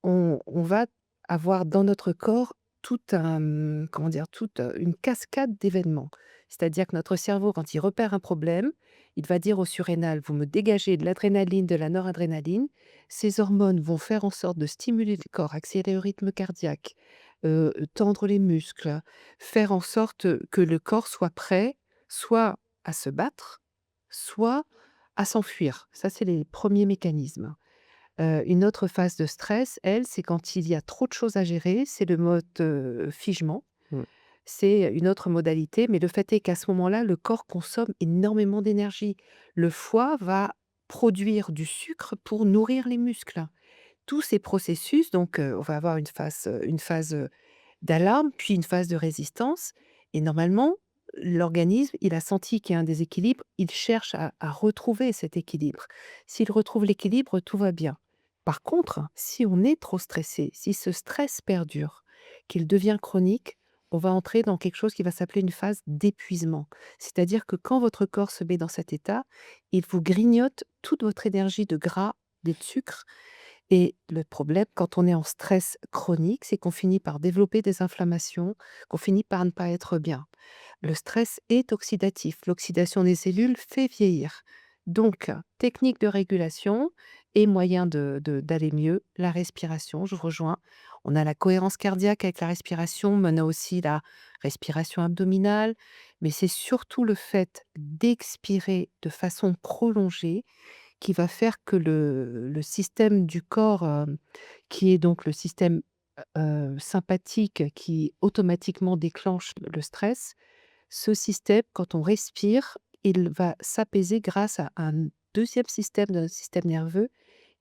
on va avoir dans notre corps tout un, comment dire? Toute, une cascade d'événements. C'est-à-dire que notre cerveau, quand il repère un problème, il va dire au surrénal: «Vous me dégagez de l'adrénaline, de la noradrénaline». Ces hormones vont faire en sorte de stimuler le corps, accélérer le rythme cardiaque, tendre les muscles, faire en sorte, que le corps soit prêt, soit à se battre, soit à s'enfuir. Ça, c'est les premiers mécanismes. Une autre phase de stress, elle, c'est quand il y a trop de choses à gérer, c'est le mode, figement. Mmh. C'est une autre modalité, mais le fait est qu'à ce moment-là, le corps consomme énormément d'énergie. Le foie va produire du sucre pour nourrir les muscles. Tous ces processus, donc on va avoir une phase, d'alarme, puis une phase de résistance et normalement, l'organisme, il a senti qu'il y a un déséquilibre, il cherche à retrouver cet équilibre. S'il retrouve l'équilibre, tout va bien. Par contre, si on est trop stressé, si ce stress perdure, qu'il devient chronique, on va entrer dans quelque chose qui va s'appeler une phase d'épuisement. C'est-à-dire que quand votre corps se met dans cet état, il vous grignote toute votre énergie de gras, des sucres et le problème, quand on est en stress chronique, c'est qu'on finit par développer des inflammations, qu'on finit par ne pas être bien. Le stress est oxydatif. L'oxydation des cellules fait vieillir. Donc, technique de régulation et moyen d'aller mieux, la respiration, je vous rejoins. On a la cohérence cardiaque avec la respiration, mais on a aussi la respiration abdominale. Mais c'est surtout le fait d'expirer de façon prolongée qui va faire que le système du corps, qui est donc le système, sympathique qui automatiquement déclenche le stress, ce système, quand on respire, il va s'apaiser grâce à un deuxième système de notre système nerveux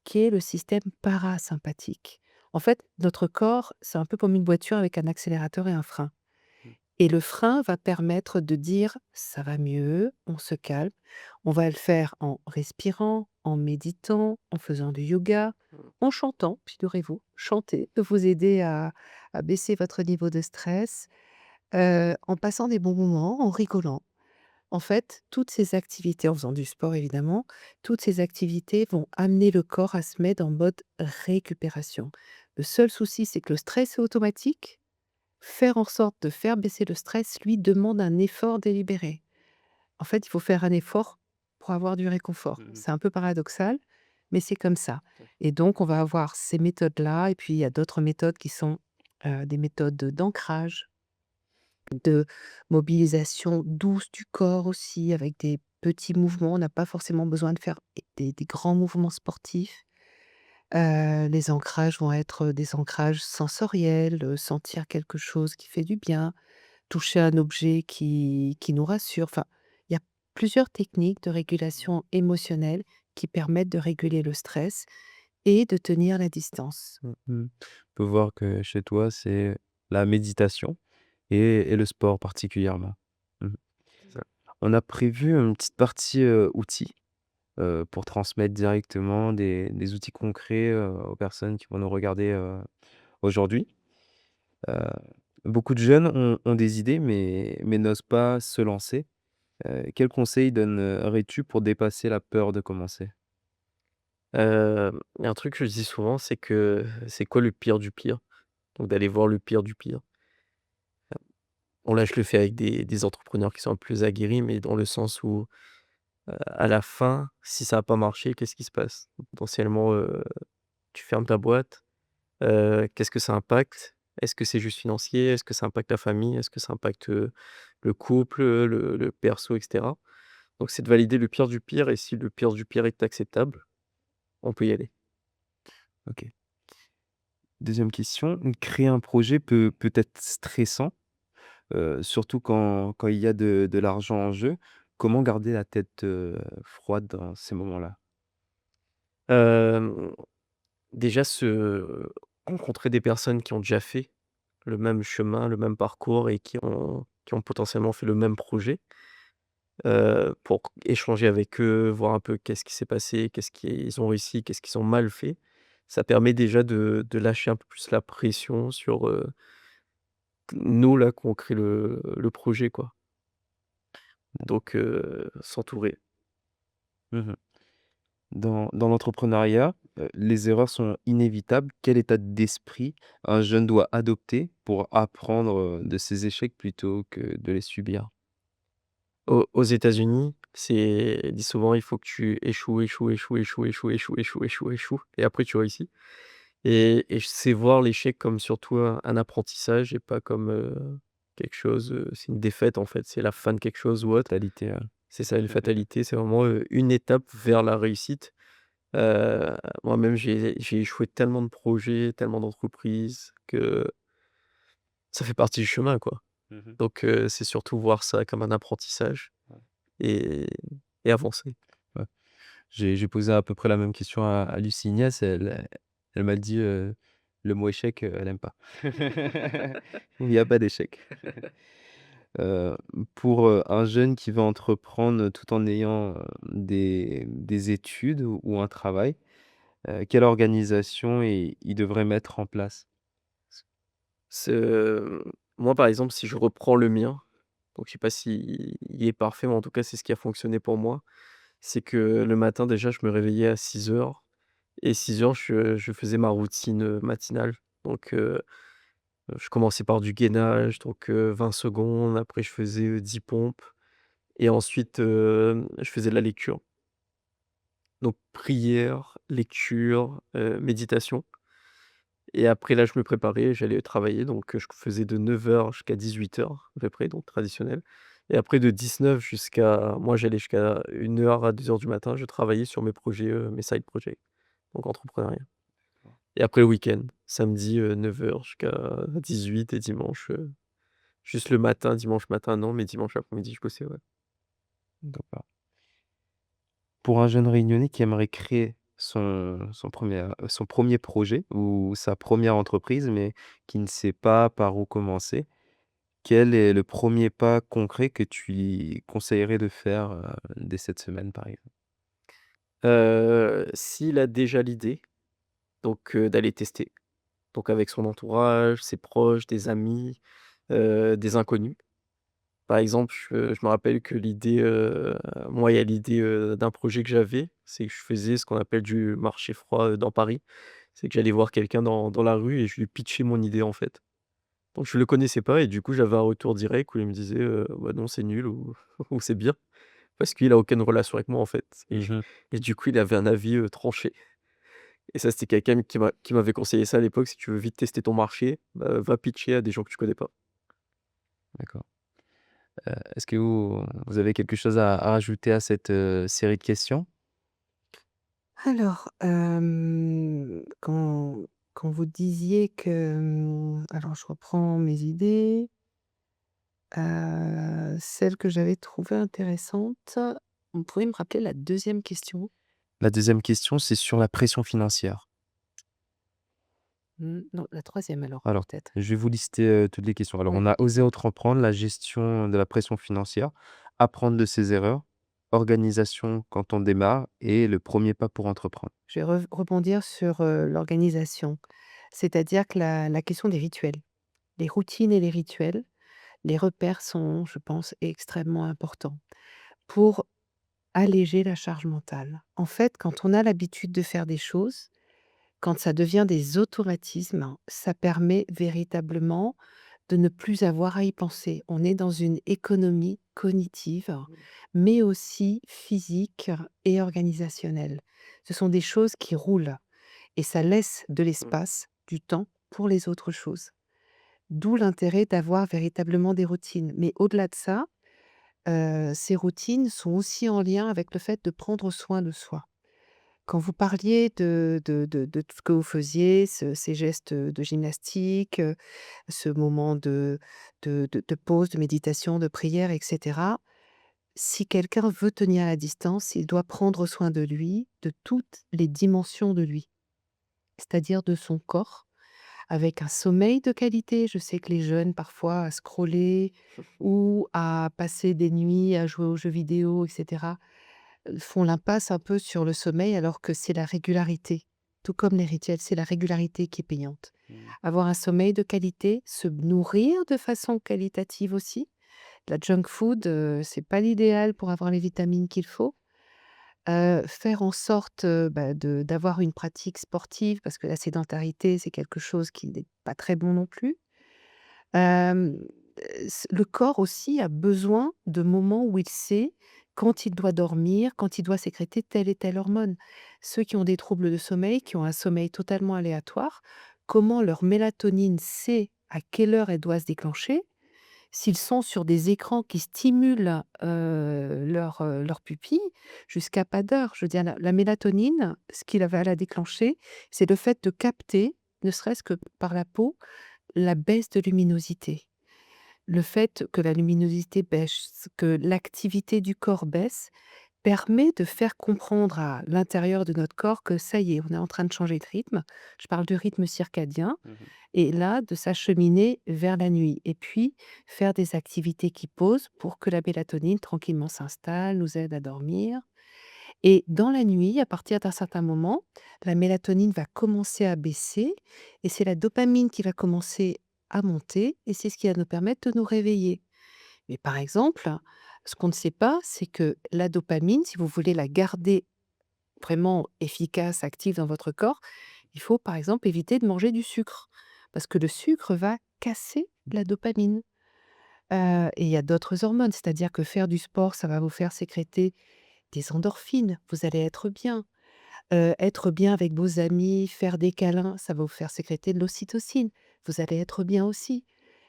qui est le système parasympathique. En fait, notre corps, c'est un peu comme une voiture avec un accélérateur et un frein. Mmh. Et le frein va permettre de dire: «Ça va mieux, on se calme». On va le faire en respirant, en méditant, en faisant du yoga, Mmh. en chantant, figurez-vous. Chanter peut vous aider à baisser votre niveau de stress, en passant des bons moments, en rigolant. En fait, toutes ces activités en faisant du sport évidemment, toutes ces activités vont amener le corps à se mettre en mode récupération. Le seul souci, c'est que le stress est automatique. Faire en sorte de faire baisser le stress, lui, demande un effort délibéré. En fait, il faut faire un effort pour avoir du réconfort. Mmh. C'est un peu paradoxal, mais c'est comme ça. Ouais. Et donc, on va avoir ces méthodes-là, et puis il y a d'autres méthodes qui sont des méthodes d'ancrage, de mobilisation douce du corps aussi, avec des petits mouvements. On n'a pas forcément besoin de faire des grands mouvements sportifs. Les ancrages vont être des ancrages sensoriels, sentir quelque chose qui fait du bien, toucher un objet qui nous rassure. Enfin, il y a plusieurs techniques de régulation émotionnelle qui permettent de réguler le stress et de tenir la distance. On peut voir que chez toi, c'est la méditation et le sport particulièrement. Mmh. C'est ça. On a prévu une petite partie, outils, pour transmettre directement des outils concrets, aux personnes qui vont nous regarder, aujourd'hui. Heu, Beaucoup de jeunes ont des idées mais n'osent pas se lancer. Quels conseils donnerais-tu pour dépasser la peur de commencer? Il y a un truc que je dis souvent, c'est que c'est quoi le pire du pire? Donc d'aller voir le pire du pire. Bon là, je le fais avec des entrepreneurs qui sont un peu plus aguerris, mais dans le sens où, à la fin, si ça a pas marché, qu'est-ce qui se passe? Potentiellement, tu fermes ta boîte, qu'est-ce que ça impacte? Est-ce que c'est juste financier? Est-ce que ça impacte la famille? Est-ce que ça impacte, le couple, le perso et cetera? Donc c'est de valider le pire du pire et si le pire du pire est acceptable, on peut y aller. OK. Deuxième question, créer un projet peut être stressant, surtout quand il y a de l'argent en jeu. Comment garder la tête, froide dans ces moments-là? Hem, Déjà rencontrer des personnes qui ont déjà fait, le même chemin, le même parcours et qui ont potentiellement fait le même projet, pour échanger avec eux, voir un peu qu'est-ce qui s'est passé, qu'est-ce qu'ils ont réussi, qu'est-ce qu'ils ont mal fait. Ça permet déjà de lâcher un peu plus la pression sur, nous là, qu'on crée le projet quoi. Donc s'entourer. Mmh. Dans l'entrepreneuriat, les erreurs sont inévitables. Quel état d'esprit un jeune doit adopter pour apprendre, de ses échecs plutôt que de les subir? Aux États-Unis, ils disent souvent: «Il faut que tu échoues, échoues, échoues, échoues, échoues, échoues, échoues, échoues, échoues et après tu réussis» et c'est voir l'échec comme surtout un apprentissage et pas comme, quelque chose, c'est une défaite en fait, c'est la fin de quelque chose ou autre. Fatalité, C'est ça, une fatalité, c'est vraiment, une étape vers la réussite. Moi-même j'ai échoué tellement de projets, tellement d'entreprises que ça fait partie du chemin, quoi. Mmh. Donc c'est surtout voir ça comme un apprentissage Ouais. et et avancer. Ouais. J'ai posé à peu près la même question à Lucie Ignace, elle m'a dit, le mot échec, elle aime pas. Il y a pas d'échec. Heu, pour, un jeune qui veut entreprendre tout en ayant, des études ou un travail, quelle organisation il devrait mettre en place? C'est, moi, par exemple, si je reprends le mien, donc je sais pas s'il est parfait, mais en tout cas, c'est ce qui a fonctionné pour moi. C'est que le matin, déjà, je me réveillais à 6 heures et 6 heures, je faisais ma routine, matinale. Donc je commençais par du gainage, donc 20 secondes, après je faisais, 10 pompes et ensuite, je faisais de la lecture. Donc prière, lecture, méditation et après là, je me préparais, j'allais travailler donc je faisais de 9 heures jusqu'à 18 heures à peu près, donc traditionnel et après de 19 jusqu'à moi, j'allais jusqu'à 1 heure à 2 heures du matin, je travaillais sur mes projets, mes side projects, donc entrepreneuriat et après le week-end, samedi, 9 heures jusqu'à 18 et dimanche, juste le matin, dimanche matin non, mais dimanche après-midi, je bossais, ouais. D'accord. Pour un jeune réunionnais qui aimerait créer son 1er projet ou sa première entreprise, mais qui ne sait pas par où commencer, quel est le premier pas concret que tu lui conseillerais de faire, dès cette semaine, par exemple? S'il a déjà l'idée, donc d'aller tester, donc avec son entourage, ses proches, des amis, des inconnus. Par exemple, je me rappelle que l'idée, moi, il y a l'idée, d'un projet que j'avais, c'est que je faisais ce qu'on appelle du marché froid, dans Paris. C'est que j'allais voir quelqu'un dans la rue et je lui pitchais mon idée, en fait. Donc je le connaissais pas et du coup, j'avais un retour direct où il me disait, «Bah, non, c'est nul» ou ou «C'est bien». Parce qu'il a aucune relation avec moi, en fait Mmh. et du coup, il avait un avis, tranché et ça, c'était quelqu'un qui m'avait conseillé ça à l'époque: «Si tu veux vite tester ton marché, bah, va pitcher à des gens que tu connais pas». D'accord. Est-ce que vous avez quelque chose à rajouter à cette, série de questions? Alors, quand vous disiez que, alors je reprends mes idées, celle que j'avais trouvée intéressante, vous pouvez me rappeler la deuxième question? La deuxième question, c'est sur la pression financière. Non, la troisième alors, Alors, peut-être? je vais vous lister, toutes les questions. Alors, Ouais. on a oser entreprendre, la gestion de la pression financière, apprendre de ses erreurs, organisation quand on démarre et le premier pas pour entreprendre. Je vais rebondir sur, l'organisation. C'est-à-dire que la question des rituels, les routines et les rituels, les repères sont, je pense, extrêmement importants pour alléger la charge mentale. En fait, quand on a l'habitude de faire des choses, quand ça devient des automatismes, ça permet véritablement de ne plus avoir à y penser. On est dans une économie cognitive, mais aussi physique et organisationnelle. Ce sont des choses qui roulent et ça laisse de Mmh. l'espace, du temps pour les autres choses. D'où l'intérêt d'avoir véritablement des routines. Mais au-delà de ça, ces routines sont aussi en lien avec le fait de prendre soin de soi. Quand vous parliez de tout ce que vous faisiez, ces gestes, de gymnastique, ce moment de pause, de méditation, de prière et cetera, si quelqu'un veut tenir la distance, il doit prendre soin de lui, de toutes les dimensions de lui, c'est-à-dire de son corps, avec un sommeil de qualité. Je sais que les jeunes, parfois, à scroller ou à passer des nuits à jouer aux jeux vidéo, et cetera, font l'impasse un peu sur le sommeil alors que c'est la régularité. Tout comme les rituels, c'est la régularité qui est payante. Mmh. Avoir un sommeil de qualité, se nourrir de façon qualitative aussi. La junk food, c'est pas l'idéal pour avoir les vitamines qu'il faut. Faire en sorte, de d'avoir une pratique sportive parce que la sédentarité, c'est quelque chose qui n'est pas très bon non plus. Hem, le corps aussi a besoin de moments où il sait quand il doit dormir, quand il doit sécréter telle et telle hormone. Ceux qui ont des troubles de sommeil, qui ont un sommeil totalement aléatoire, comment leur mélatonine sait à quelle heure elle doit se déclencher, s'ils sont sur des écrans qui stimulent, leurs pupilles jusqu'à pas d'heure. Je veux dire la mélatonine, ce qui va la déclencher, c'est le fait de capter, ne serait-ce que par la peau, la baisse de luminosité. Le fait que la luminosité baisse, que l'activité du corps baisse, permet de faire comprendre à l'intérieur de notre corps que ça y est, on est en train de changer de rythme. Je parle du rythme circadien Mmh. et là, de s'acheminer vers la nuit et puis faire des activités qui posent pour que la mélatonine tranquillement s'installe, nous aide à dormir et dans la nuit, à partir d'un certain moment, la mélatonine va commencer à baisser et c'est la dopamine qui va commencer à monter et c'est ce qui va nous permettre de nous réveiller. Mais par exemple, ce qu'on ne sait pas, c'est que la dopamine, si vous voulez la garder vraiment efficace, active dans votre corps, il faut par exemple éviter de manger du sucre. Parce que le sucre va casser la dopamine. Et il y a d'autres hormones, c'est-à-dire que faire du sport, ça va vous faire sécréter des endorphines, vous allez être bien. Être bien avec vos amis, faire des câlins, ça va vous faire sécréter de l'ocytocine, vous allez être bien aussi.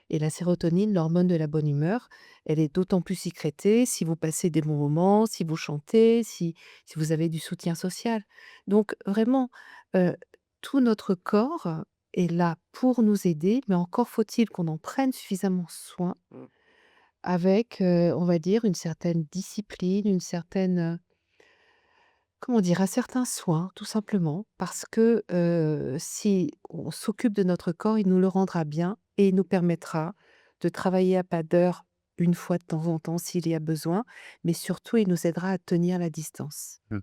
Et la sérotonine, l'hormone de la bonne humeur, elle est d'autant plus sécrétée si vous passez des bons moments, si vous chantez, si vous avez du soutien social. Donc vraiment, heu, tout notre corps est là pour nous aider, mais encore faut-il qu'on en prenne suffisamment soin Mmh. avec, on va dire une certaine discipline, une certaine, comment dire? Un certain soin, tout simplement, parce que, si on s'occupe de notre corps, il nous le rendra bien et il nous permettra de travailler à pas d'heure, une fois de temps en temps s'il y a besoin, mais surtout il nous aidera à tenir la distance. Mmh.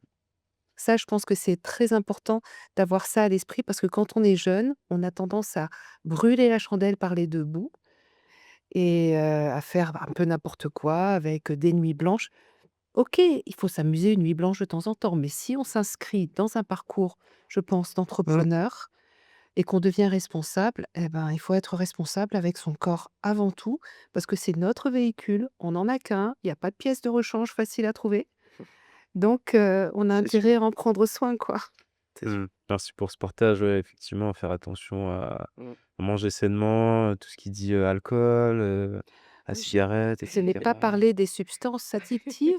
Ça, je pense que c'est très important d'avoir ça à l'esprit parce que quand on est jeune, on a tendance à brûler la chandelle par les 2 bouts et à faire un peu n'importe quoi avec, des nuits blanches. OK, il faut s'amuser une nuit blanche de temps en temps, mais si on s'inscrit dans un parcours, je pense, Mmh. d'entrepreneur et qu'on devient responsable, eh ben, il faut être responsable avec son corps avant tout, parce que c'est notre véhicule, on n'en a qu'un, il y a pas de pièce de rechange facile à trouver, donc on a C'est sûr, intérêt à en prendre soin, quoi. c'est sûr. Mmh. Merci pour ce partage, ouais, effectivement, faire attention Mmh. à manger sainement, tout ce qui dit, alcool, la Je cigarette et je n'ai pas cetera. parlé des substances addictives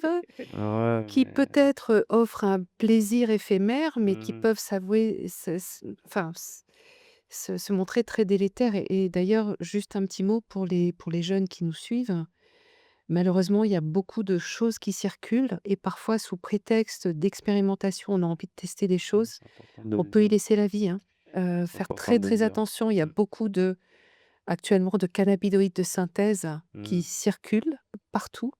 Ouais, qui mais peut-être, offrent un plaisir éphémère, mais qui mmh peuvent s'avouer enfin se montrer très délétères et d'ailleurs, juste un petit mot pour les jeunes qui nous suivent. Malheureusement, il y a beaucoup de choses qui circulent et parfois sous prétexte d'expérimentation, on a envie de tester des choses, c'est important de on le peut y dire. laisser la vie, hein. C'est Faire important très, de le très dire. attention. Il y a Mmh. beaucoup actuellement de cannabinoïdes de synthèse qui Mmh. circulent partout.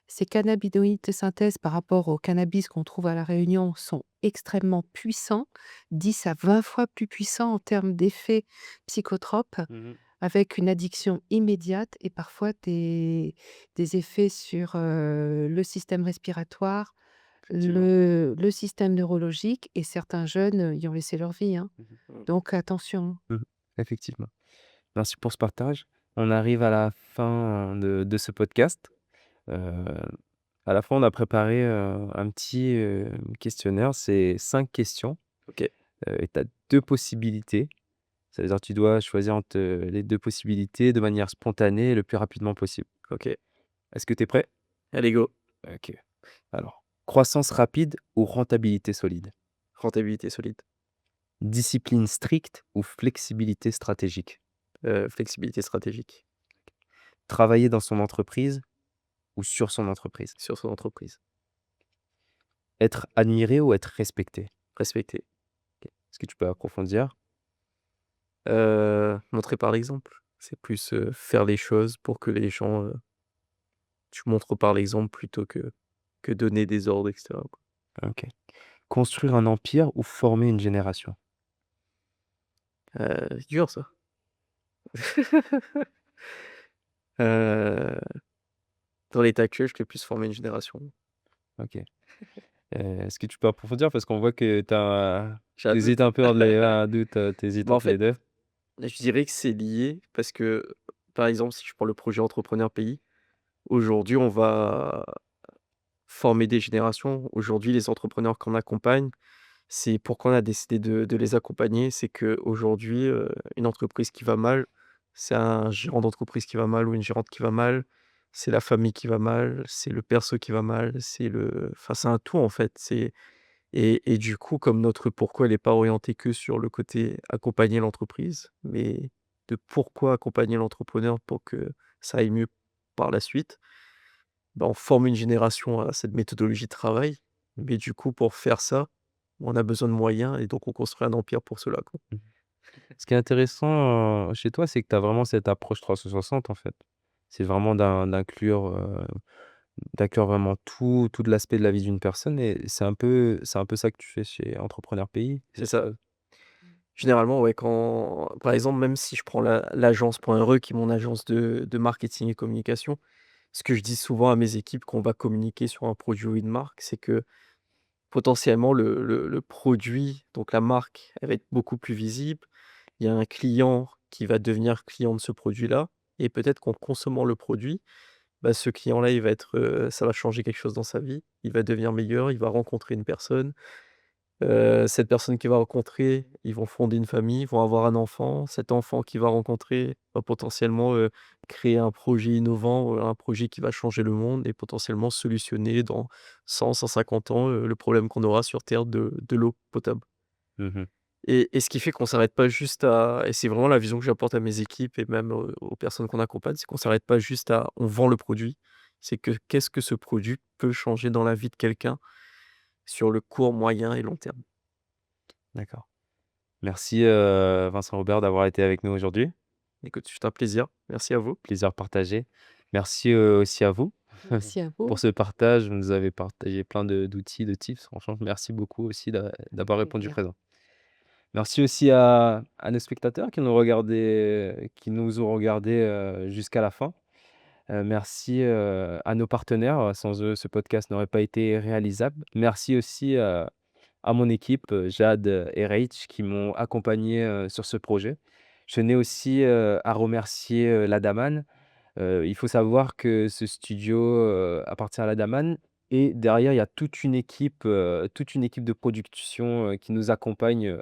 Ces cannabinoïdes de synthèse par rapport au cannabis qu'on trouve à La Réunion sont extrêmement puissants, 10 à 20 fois plus puissants en termes d'effets psychotropes, Mmh. avec une addiction immédiate et parfois des effets sur, le système respiratoire, Effectivement. le système neurologique et certains jeunes, y ont laissé leur vie, hein. Mmh. Mmh. Donc attention. Mmh. Effectivement. Merci pour ce partage. On arrive à la fin de ce podcast. Heu, à la fin, on a préparé, un petit, questionnaire. C'est 5 questions, OK, et tu as 2 possibilités. Ça veut dire que tu dois choisir entre, les 2 possibilités de manière spontanée et le plus rapidement possible. OK. Est-ce que tu es prêt? Allez go. OK. Alors, croissance rapide ou rentabilité solide? Rentabilité solide, Discipline stricte ou flexibilité stratégique? flexibilité stratégique Travailler dans son entreprise ou sur son entreprise? sur son entreprise, Être admiré ou être respecté? respecter, Est-ce que tu peux approfondir? Montrer par l'exemple. C'est plus, faire les choses pour que les gens, tu montres par l'exemple plutôt que donner des ordres et cetera, quoi. OK. Construire un empire ou former une génération? Dur ça. Heu, Dans l'état actuel, je fais plus former une génération. OK. Est-ce que tu peux approfondir? Parce qu'on voit que J'ai un tu doute. hésites un peu entre les un doute, tu Bah, en entre les fait, 2. je dirais que c'est lié parce que, par exemple, si je prends le projet Entrepreneur Pays, aujourd'hui, on va former des générations. Aujourd'hui, les entrepreneurs qu'on accompagne, c'est pourquoi on a décidé de les accompagner, c'est qu'aujourd'hui, une entreprise qui va mal, c'est un gérant d'entreprise qui va mal ou une gérante qui va mal, c'est la famille qui va mal, c'est le perso qui va mal, enfin, c'est un tout, en fait. Et du coup, comme notre pourquoi, elle est pas orientée que sur le côté accompagner l'entreprise, mais de pourquoi accompagner l'entrepreneur pour que ça aille mieux par la suite, bah, on forme une génération à cette méthodologie de travail, mais du coup, pour faire ça, on a besoin de moyens et donc on construit un empire pour cela, quoi. Mmh. Ce qui est intéressant, chez toi, c'est que tu as vraiment cette approche 360 en fait. C'est vraiment d'inclure vraiment tout de l'aspect de la vie d'une personne et c'est un peu ça que tu fais chez Entrepreneur Pays, C'est c'est ça. ça? Généralement, ouais, quand par exemple, même si je prends l'agence.re qui est mon agence de marketing et communication, ce que je dis souvent à mes équipes quand on va communiquer sur un produit ou une marque, c'est que potentiellement le produit, donc la marque, elle va être beaucoup plus visible. Il y a un client qui va devenir client de ce produit-là et peut-être qu'en consommant le produit, bah, ce client-là, ça va changer quelque chose dans sa vie. Il va devenir meilleur, il va rencontrer une personne. Cette personne qu'il va rencontrer, ils vont fonder une famille, ils vont avoir un enfant. Cet enfant qu'il va rencontrer va potentiellement, créer un projet innovant, un projet qui va changer le monde et potentiellement solutionner dans 100-150 ans, le problème qu'on aura sur terre de l'eau potable. Mmh. Et ce qui fait qu'on s'arrête pas juste à et c'est vraiment la vision que j'apporte à mes équipes et même, aux personnes qu'on accompagne, c'est qu'on s'arrête pas juste à on vend le produit. C'est que qu'est-ce que ce produit peut changer dans la vie de quelqu'un sur le court, moyen et long terme? D'accord. Merci, Vincent Robert d'avoir été avec nous aujourd'hui. Écoute, c'est un plaisir. Merci à vous. Plaisir partagé. Merci, aussi à vous Merci à pour vous. ce partage. Vous nous avez partagé plein d'outils, de tips. Franchement, merci beaucoup aussi Avec d'avoir répondu plaisir. présent. Merci aussi à nos spectateurs qui nous ont regardés, jusqu'à la fin. Merci, à nos partenaires, sans eux, ce podcast n'aurait pas été réalisable. Merci aussi, à mon équipe, Jade, et Reich qui m'ont accompagné, sur ce projet. Je tenais aussi, à remercier, la Daman. Il faut savoir que ce studio, appartient à la Daman et derrière, il y a toute une équipe de production, qui nous accompagne,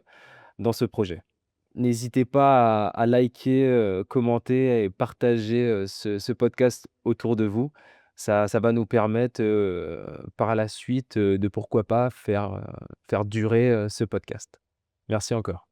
dans ce projet. N'hésitez pas à liker, commenter et partager, ce podcast autour de vous. Ça va nous permettre, par la suite, de pourquoi pas faire durer, ce podcast. Merci encore.